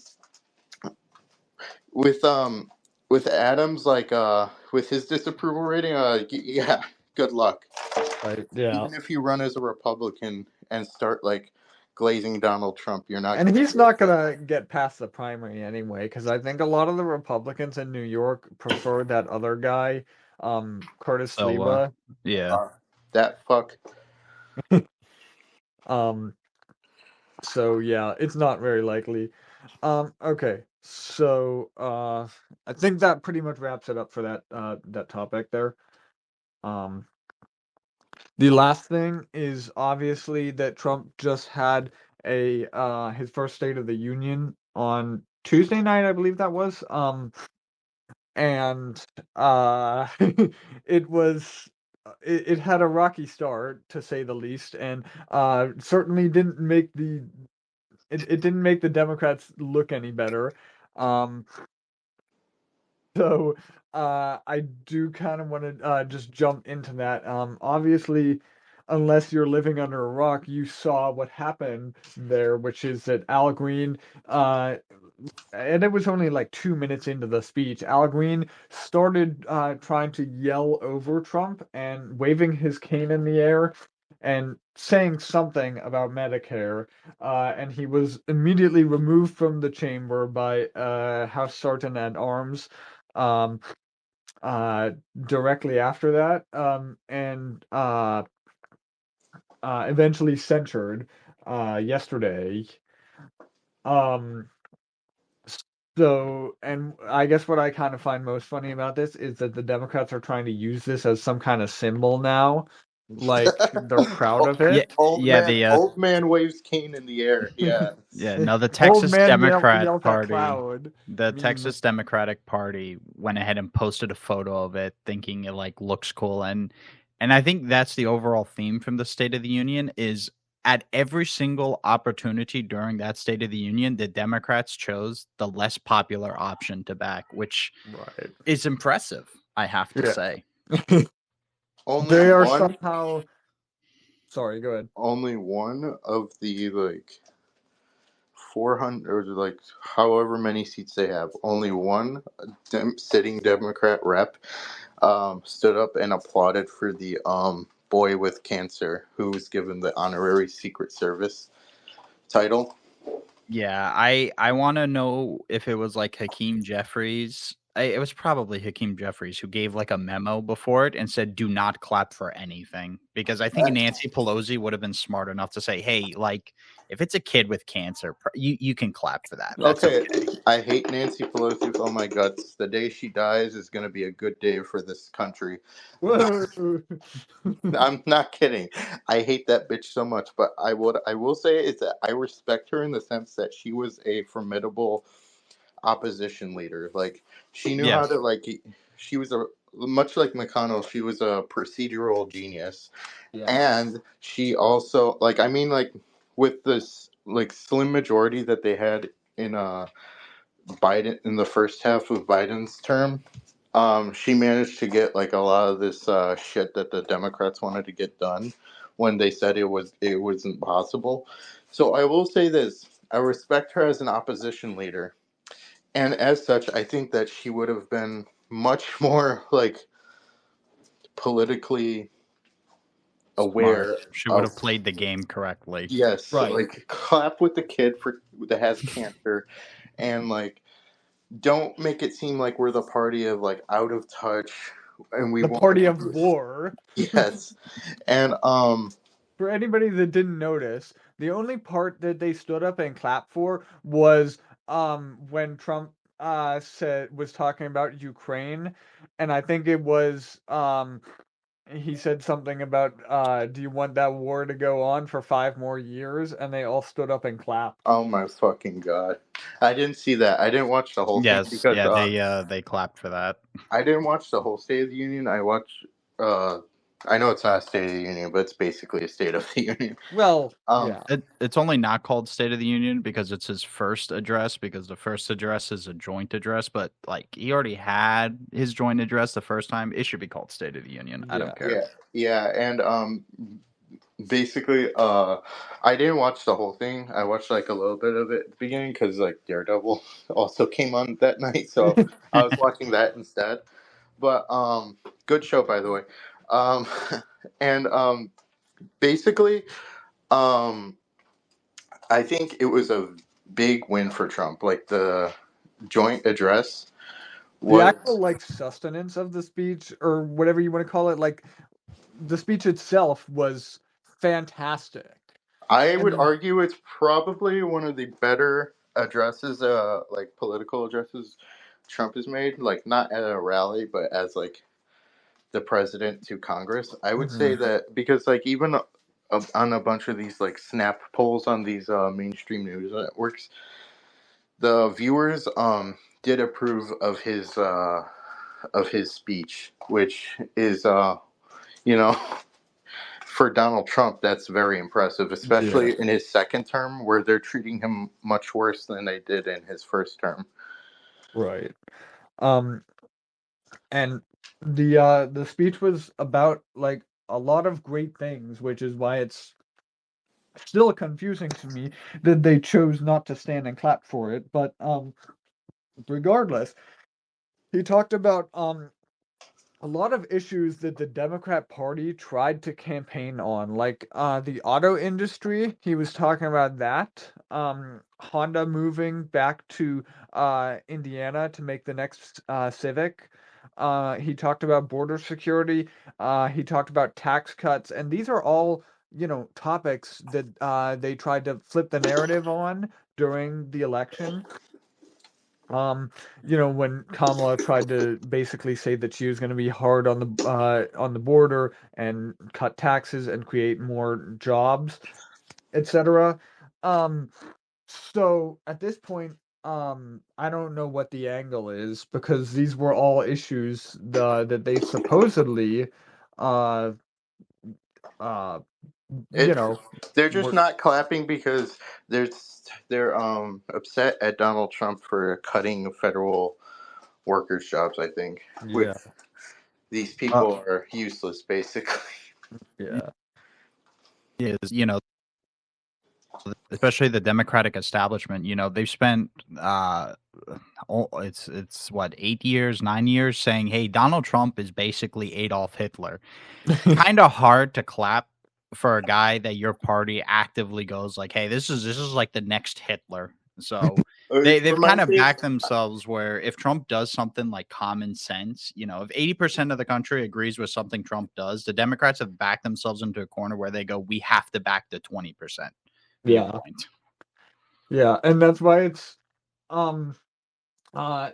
with um, with Adams, like with his disapproval rating, yeah, good luck. Right, yeah. Even if you run as a Republican and start like glazing Donald Trump, you're not And going to he's get not it. gonna get past the primary anyway, because I think a lot of the Republicans in New York prefer that other guy, Curtis So, Sliwa. yeah. That fuck. Um, so yeah, it's not very likely. Okay, so I think that pretty much wraps it up for that topic there. Um, the last thing is obviously that Trump just had a his first State of the Union on Tuesday night, I believe that was. And it was it had a rocky start to say the least, and certainly didn't make it didn't make the Democrats look any better. Um, so I do kind of want to just jump into that. Obviously, unless you're living under a rock, you saw what happened there, which is that Al Green, and it was only like 2 minutes into the speech, Al Green started trying to yell over Trump and waving his cane in the air and saying something about Medicare, and he was immediately removed from the chamber by House Sergeant at Arms um, uh, directly after that, and eventually censured yesterday. Um, so, and I guess what I kind of find most funny about this is that the Democrats are trying to use this as some kind of symbol now. Like they're proud of Yeah, it. yeah, Old man waves cane in the air. Yeah. yeah, no, Old man yells at cloud. The Meme. Texas Democratic Party went ahead and posted a photo of it thinking it like looks cool, and I think that's the overall theme from the State of the Union is at every single opportunity during that State of the Union, the Democrats chose the less popular option to back, which Right. is impressive, I have to Yeah. say. Only They are one. somehow. Sorry, go ahead. Only one of the like 400 or like however many seats they have. Only one sitting Democrat rep stood up and applauded for the boy with cancer who was given the honorary Secret Service title. Yeah, I want to know if it was like Hakeem Jeffries. It was probably Hakeem Jeffries who gave like a memo before it and said, "Do not clap for anything," because I think Nancy Pelosi would have been smart enough to say, "Hey, like if it's a kid with cancer, you can clap for that. That's Okay, okay." I hate Nancy Pelosi with all my guts. The day she dies is going to be a good day for this country. Whoa. I'm not kidding. I hate that bitch so much, but I will say is that I respect her in the sense that she was a formidable opposition leader. Like she knew how Yes. to she was a much like McConnell. She was a procedural genius, Yeah. and she also with this like slim majority that they had in Biden in the first half of Biden's term. She managed to get like a lot of this shit that the Democrats wanted to get done when they said it wasn't possible. So I will say this: I respect her as an opposition leader, and as such, I think that she would have been much more like politically Smart. aware She would of. have played the game correctly. Yes, Right. like clap with the kid that has cancer, and like don't make it seem like we're the party of like out of touch, and we The want party to of lose. war. Yes, and For anybody that didn't notice, the only part that they stood up and clapped for was when Trump was talking about Ukraine, and I think it was he said something about do you want that war to go on for 5 more years? And they all stood up and clapped. oh my fucking god, I didn't see that. I didn't watch the whole thing Yes. because Yeah. They clapped for that. I didn't watch the whole State of the Union. I watched. I know it's not a State of the Union, but it's basically a State of the Union. Well, Um, yeah. It's only not called State of the Union because it's his first address, because the first address is a joint address, but like he already had his joint address the first time. It should be called State of the Union. I don't care. yeah, and basically, I didn't watch the whole thing. I watched like a little bit of it at the beginning because like Daredevil also came on that night, so I was watching that instead. But good show by the way. Um, and basically, um, I think it was a big win for Trump. Like the joint address The was. actual like sustenance of the speech or whatever you want to call it, like the speech itself was fantastic. I would And argue it's probably one of the better addresses, like political addresses Trump has made. Like not at a rally, but as like the president to Congress. I would say Mhm. that because like even on a bunch of these like snap polls on these mainstream news networks, the viewers did approve of his speech, which is you know for Donald Trump, that's very impressive, Yeah. especially in his second term, where they're treating him much worse than they did in his first term. Right. Um, and the speech was about like a lot of great things, which is why it's still confusing to me that they chose not to stand and clap for it. But regardless, he talked about a lot of issues that the Democrat Party tried to campaign on, like the auto industry. He was talking about that. Honda moving back to Indiana to make the next Civic. He talked about border security. He talked about tax cuts, and these are all topics that they tried to flip the narrative on during the election. When Kamala tried to basically say that she was going to be hard on the border and cut taxes and create more jobs, etc. Um, so at this point, I don't know what the angle is because these were all issues that they supposedly, uh, uh, you It's know, they're just were not clapping because they're upset at Donald Trump for cutting federal workers' jobs. I think yeah, with these Uh, people are useless, basically. yeah, is especially the Democratic establishment. They've spent it's what 8 years, 9 years saying, "Hey, Donald Trump is basically Adolf Hitler." Kind of hard to clap for a guy that your party actively goes like, "Hey, this is like the next Hitler." So they've For my kind of take, backed themselves where if Trump does something like common sense, if 80% of the country agrees with something Trump does, the Democrats have backed themselves into a corner where they go, we have to back the 20% Yeah. viewpoint. Yeah, and that's why it's um uh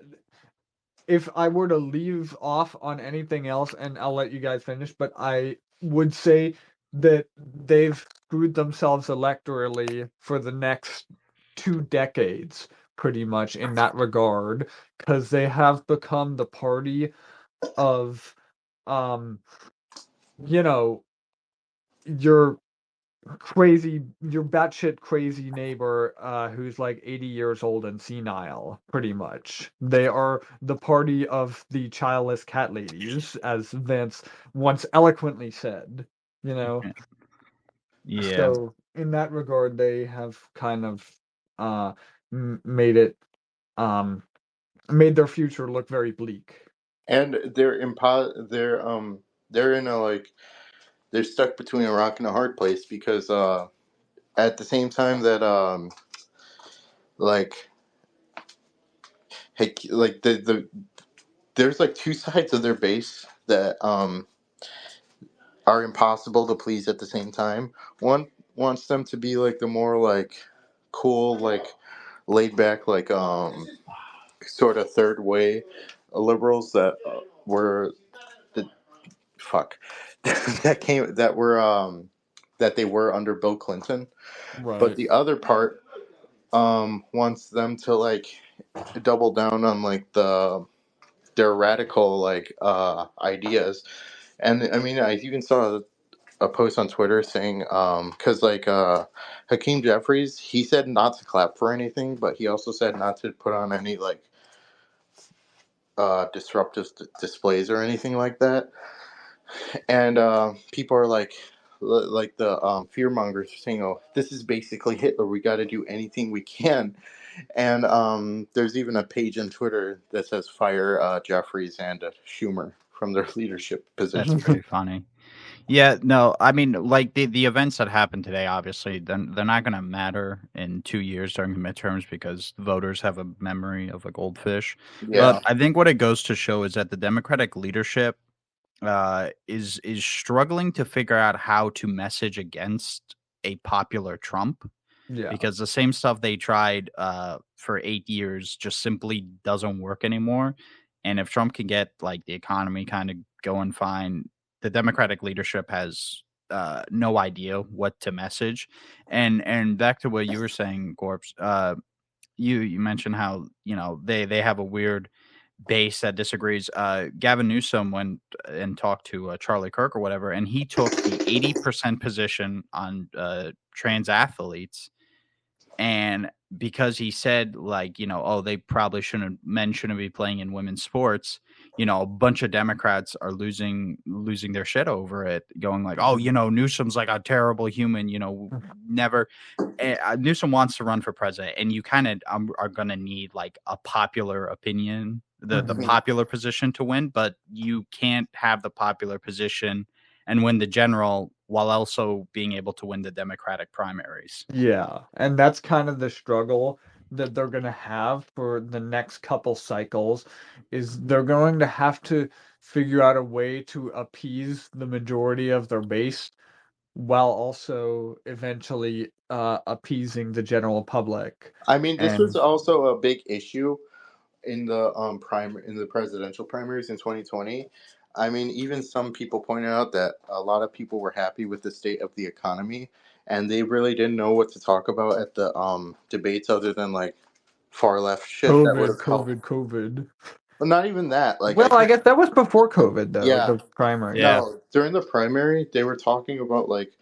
if I were to leave off on anything else, and I'll let you guys finish, but I would say that they've screwed themselves electorally for the next 2 decades, pretty much in that regard, because they have become the party of um you know your your batshit crazy neighbor who's like 80 years old and senile, pretty much. They are the party of the childless cat ladies, as Vance once eloquently said, you know. Yeah. So in that regard, they have kind of uh made it um made their future look very bleak. and they're in a like they're stuck between a rock and a hard place because at the same time that like hey, like there's like two sides of their base that are impossible to please at the same time. One wants them to be like the more like cool, like laid back, like sort of third way liberals that were the fuck that they were under Bill Clinton. But Right. the other part wants them to like double down on like their radical like ideas. And I mean, I even saw a post on Twitter saying, because like Hakeem Jeffries, he said not to clap for anything, but he also said not to put on any like disruptive displays or anything like that. And people are like the fear mongers are saying, "Oh, this is basically Hitler. We got to do anything we can." And there's even a page on Twitter that says fire Jeffries and Schumer from their leadership That's position. pretty funny. Yeah, no, I mean, like the events that happened today, obviously, they're not going to matter in 2 years during the midterms because voters have a memory of a goldfish. Yeah. But I think what it goes to show is that the Democratic leadership is struggling to figure out how to message against a popular Trump Yeah. because the same stuff they tried for 8 years just simply doesn't work anymore. And if Trump can get like the economy kind of going fine, the Democratic leadership has no idea what to message. And back to what you were saying, Corpse. You mentioned how they have a weird base that disagrees. Gavin Newsom went and talked to Charlie Kirk or whatever, and he took the 80% position on trans athletes, and because he said like oh, they probably shouldn't men shouldn't be playing in women's sports, a bunch of Democrats are losing their shit over it, going like, oh, Newsom's like a terrible human, never. Newsom wants to run for president, and you kind of are going to need like a popular opinion, the Mhm. popular position to win, but you can't have the popular position and win the general while also being able to win the Democratic primaries. Yeah, and that's kind of the struggle that they're going to have for the next couple cycles is they're going to have to figure out a way to appease the majority of their base while also eventually appeasing the general public. I mean, this was And also a big issue in the in the presidential primaries in 2020. I mean, even some people pointed out that a lot of people were happy with the state of the economy, and they really didn't know what to talk about at the debates other than like far left shit that would COVID, have helped. COVID, COVID. But not even that. Like I Well, I think, guess that was before COVID though, yeah, the primaries. Yeah. no, during the primary they were talking about like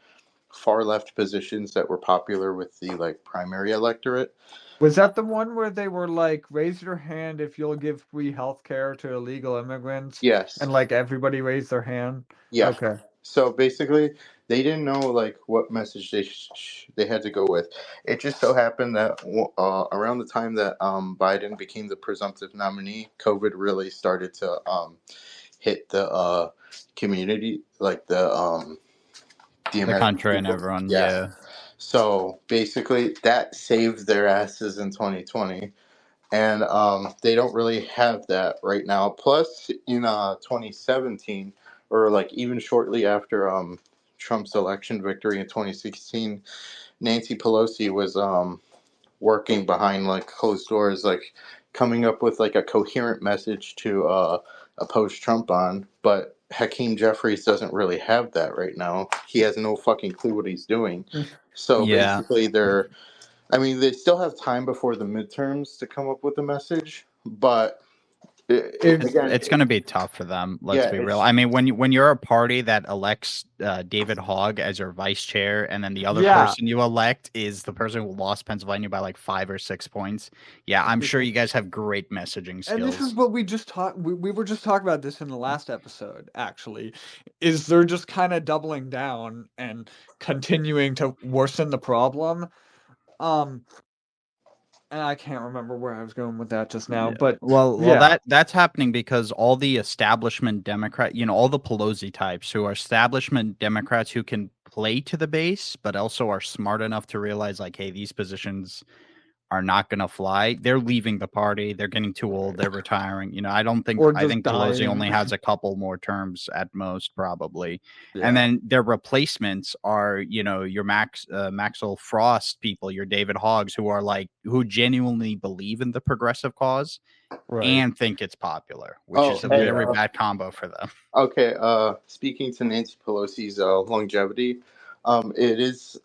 far left positions that were popular with the like primary electorate. Was that the one where they were like, raise your hand if you'll give free health care to illegal immigrants? Yes. And like everybody raised their hand? Yeah. Okay. So basically, they didn't know like what message they had to go with. It just so happened that around the time that Biden became the presumptive nominee, COVID really started to hit the community, like the The American country and people. everyone, Yeah. yeah. So basically, that saved their asses in 2020. And they don't really have that right now. Plus, in 2017, or like even shortly after Trump's election victory in 2016, Nancy Pelosi was working behind like closed doors, like coming up with like a coherent message to oppose Trump on. But Hakeem Jeffries doesn't really have that right now. He has no fucking clue what he's doing. So Yeah. basically, they still have time before the midterms to come up with a message, but again, It's going to be tough for them. Let's yeah, be real. it's I mean, when you're a party that elects David Hogg as your vice chair, and then the other Yeah. person you elect is the person who lost Pennsylvania by like 5 or 6 points. Yeah, I'm sure you guys have great messaging And this is skills. what we just talked. We were just talking about this in the last episode. Actually, is they're just kind of doubling down and continuing to worsen the problem. And I can't remember where I was going with that just now, Yeah. but Well, yeah, that's happening because all the establishment Democrat, all the Pelosi types who are establishment Democrats who can play to the base, but also are smart enough to realize like, hey, these positions are not going to fly. They're leaving the party. They're getting too old. They're retiring. I or I just think Pelosi only dying. has a couple more terms at most, probably. And Yeah. then their replacements are, your Maxwell Frost people, your David Hoggs, who genuinely believe in the progressive cause Right. and think it's popular, which oh is a hey very bad combo for them. okay speaking to Nancy Pelosi's longevity, it is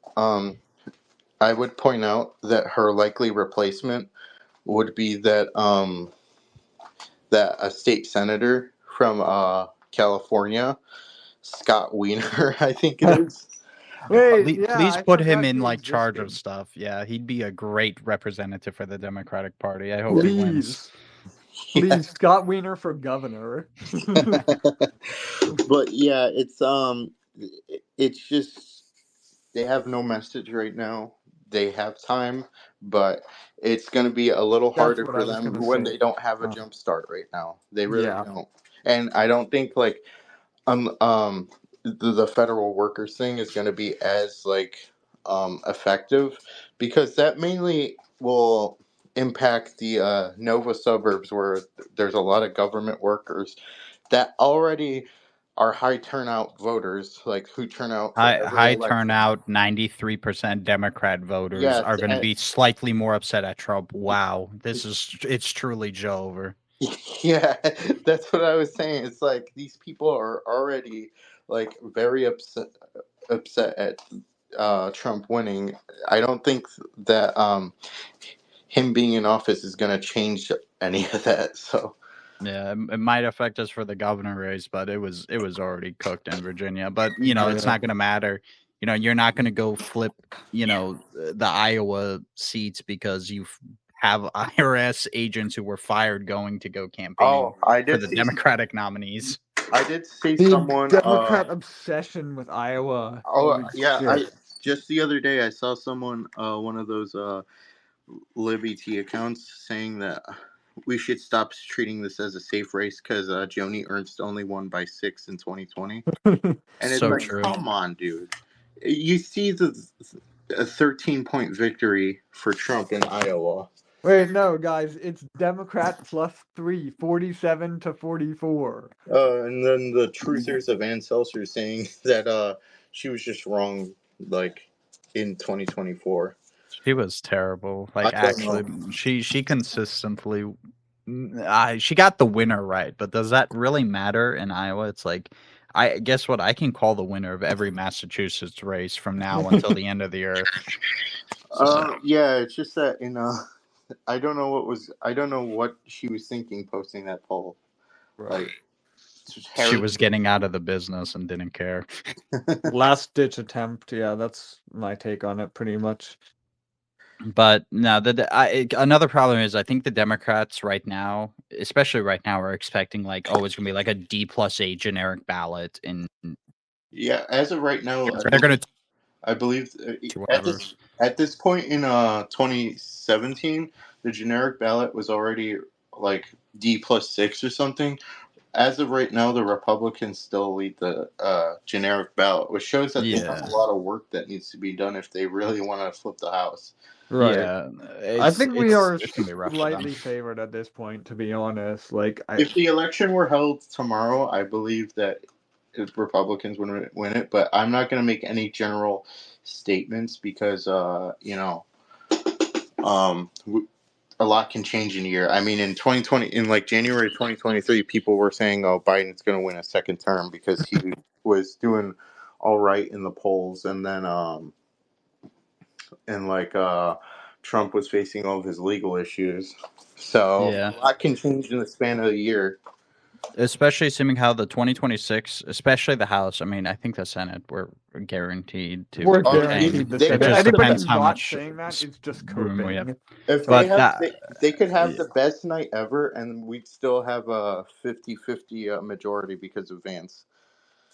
I would point out that her likely replacement would be that a state senator from California, Scott Wiener, I think it is. Wait, Please, yeah, please I put him forgot in he like charge of existed. stuff. Yeah, he'd be a great representative for the Democratic Party. I hope he wins. Please, Yeah. please, Scott Wiener for governor. But yeah, it's just they have no message right now. They have time, but it's going to be a little That's harder what for I was them gonna when say. they don't have a Uh, jump start right now. They really yeah. don't. And I don't think like um um the federal workers thing is going to be as like effective, because that mainly will impact the Nova suburbs where there's a lot of government workers that already are high turnout voters, like who turn out for every High election. turnout, 93% Democrat voters Yes, are going to be slightly more upset at Trump. Wow, it's truly Joe over. yeah, that's what I was saying. It's like these people are already like very upset at Trump winning. I don't think that him being in office is going to change any of that. So Yeah, it might affect us for the governor race, but it was already cooked in Virginia. But it's Yeah. not going to matter. You're not going to go flip, the Iowa seats because you have IRS agents who were fired going to go campaign oh, I for did the see Democratic nominees. The someone. Democrat obsession with Iowa. Oh Holy yeah, I shit. just the other day I saw someone, one of those Libby T accounts, saying that we should stop treating this as a safe race because Joni Ernst only won by 6 in 2020, and it's So like, true. come on, dude. You see a 13-point victory for Trump in Iowa. Wait, no, guys, it's Democrat plus 3, 47 to 44. And then the truthers of Ann Seltzer saying that she was just wrong, like in 2024. She was terrible. I Like don't actually, know. she consistently she got the winner right, but does that really matter in Iowa? It's like I guess what I can call the winner of every Massachusetts race from now until the end of the earth. So Yeah, it's just that in I don't know what she was thinking posting that poll. Right. Like she Harry. was getting out of the business and didn't care. Last ditch attempt. Yeah, that's my take on it pretty much. But no, another problem is I think the Democrats right now, especially right now, are expecting like, oh, it's gonna be like a D+A generic ballot, and Yeah, as of right now, they're gonna I believe to at whatever. this point in 2017, the generic ballot was already like D plus 6 or something. as of right now, the Republicans still lead the generic ballot, which shows that they have a lot of work that needs to be done if they really want to flip the House. Right. Yeah, I think we are it's gonna be rough for them. slightly favored at this point, to be honest. Like, If the election were held tomorrow, I believe that Republicans would win it, but I'm not going to make any general statements because, a lot can change in a year. I mean, in 2020, in like January 2023, people were saying, "Oh, Biden's going to win a second term" because he was doing all right in the polls, and then Trump was facing all of his legal issues. So Yeah. a lot can change in the span of a year. Especially assuming how the 2026, especially the House. I mean, I think the Senate we're guaranteed to we're retain. guaranteed the It Senate. just Anybody depends how not much saying that is just room we have. coping. If But they have, that- they could have the best night ever, and we'd still have a 50-50 majority because of Vance.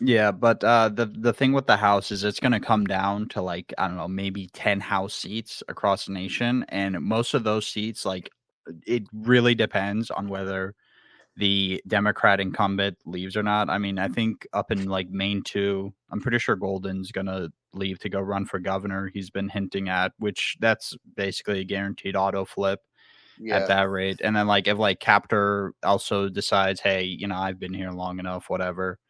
Yeah, but the thing with the House is it's going to come down to like, I don't know, maybe 10 House seats across the nation, and most of those seats, like, it really depends on whether the Democrat incumbent leaves or not. I mean, I think up in like Maine too, I'm pretty sure Golden's gonna leave to go run for governor. He's been hinting at, which that's basically a guaranteed auto flip at that rate. And then like if like Captor also decides, hey, I've been here long enough, whatever.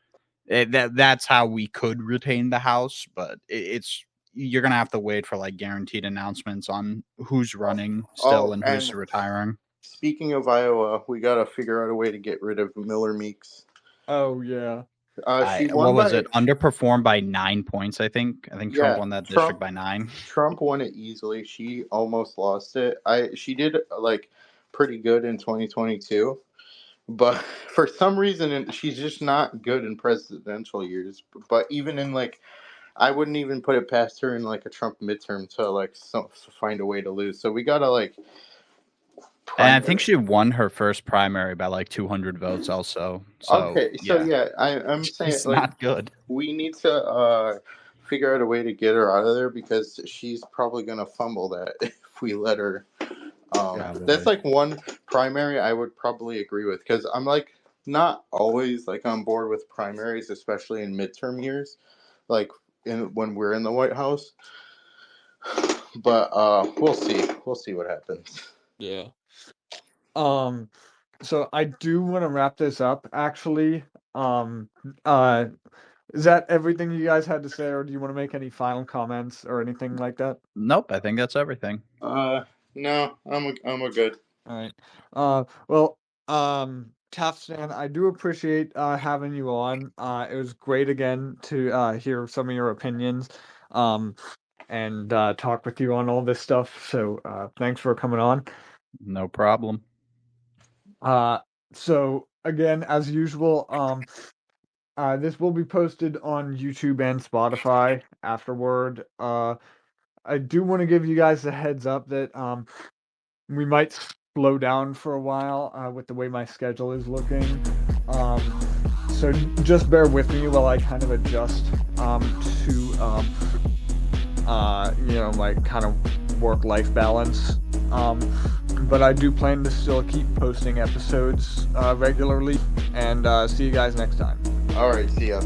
That's how we could retain the House, but it's you're gonna have to wait for like guaranteed announcements on who's running still and who's retiring. Speaking of Iowa, we got to figure out a way to get rid of Miller Meeks. Oh, yeah. She won what was it? Underperformed by 9 points, I think. I think Trump won that district by 9. Trump won it easily. She almost lost it. She did like pretty good in 2022, but for some reason she's just not good in presidential years. But even in like, I wouldn't even put it past her in like a Trump midterm to like find a way to lose. So we gotta like. And I think she won her first primary by like 200 votes also. So, okay, so I'm saying it's like, not good. We need to figure out a way to get her out of there because she's probably going to fumble that if we let her. That's like one primary I would probably agree with because I'm like not always like on board with primaries, especially in midterm years, like when we're in the White House. But we'll see. We'll see what happens. Yeah. So I do want to wrap this up, actually. Is that everything you guys had to say, or do you want to make any final comments or anything like that? Nope, I think that's everything. No, I'm good. All right. TaftStan, I do appreciate having you on. It was great again to hear some of your opinions, and talk with you on all this stuff. So thanks for coming on. No problem. So again, as usual, this will be posted on YouTube and Spotify afterward. I do want to give you guys a heads up that we might slow down for a while with the way my schedule is looking. So just bear with me while I kind of adjust to my kind of work-life balance. But I do plan to still keep posting episodes regularly, and see you guys next time. All right, see ya.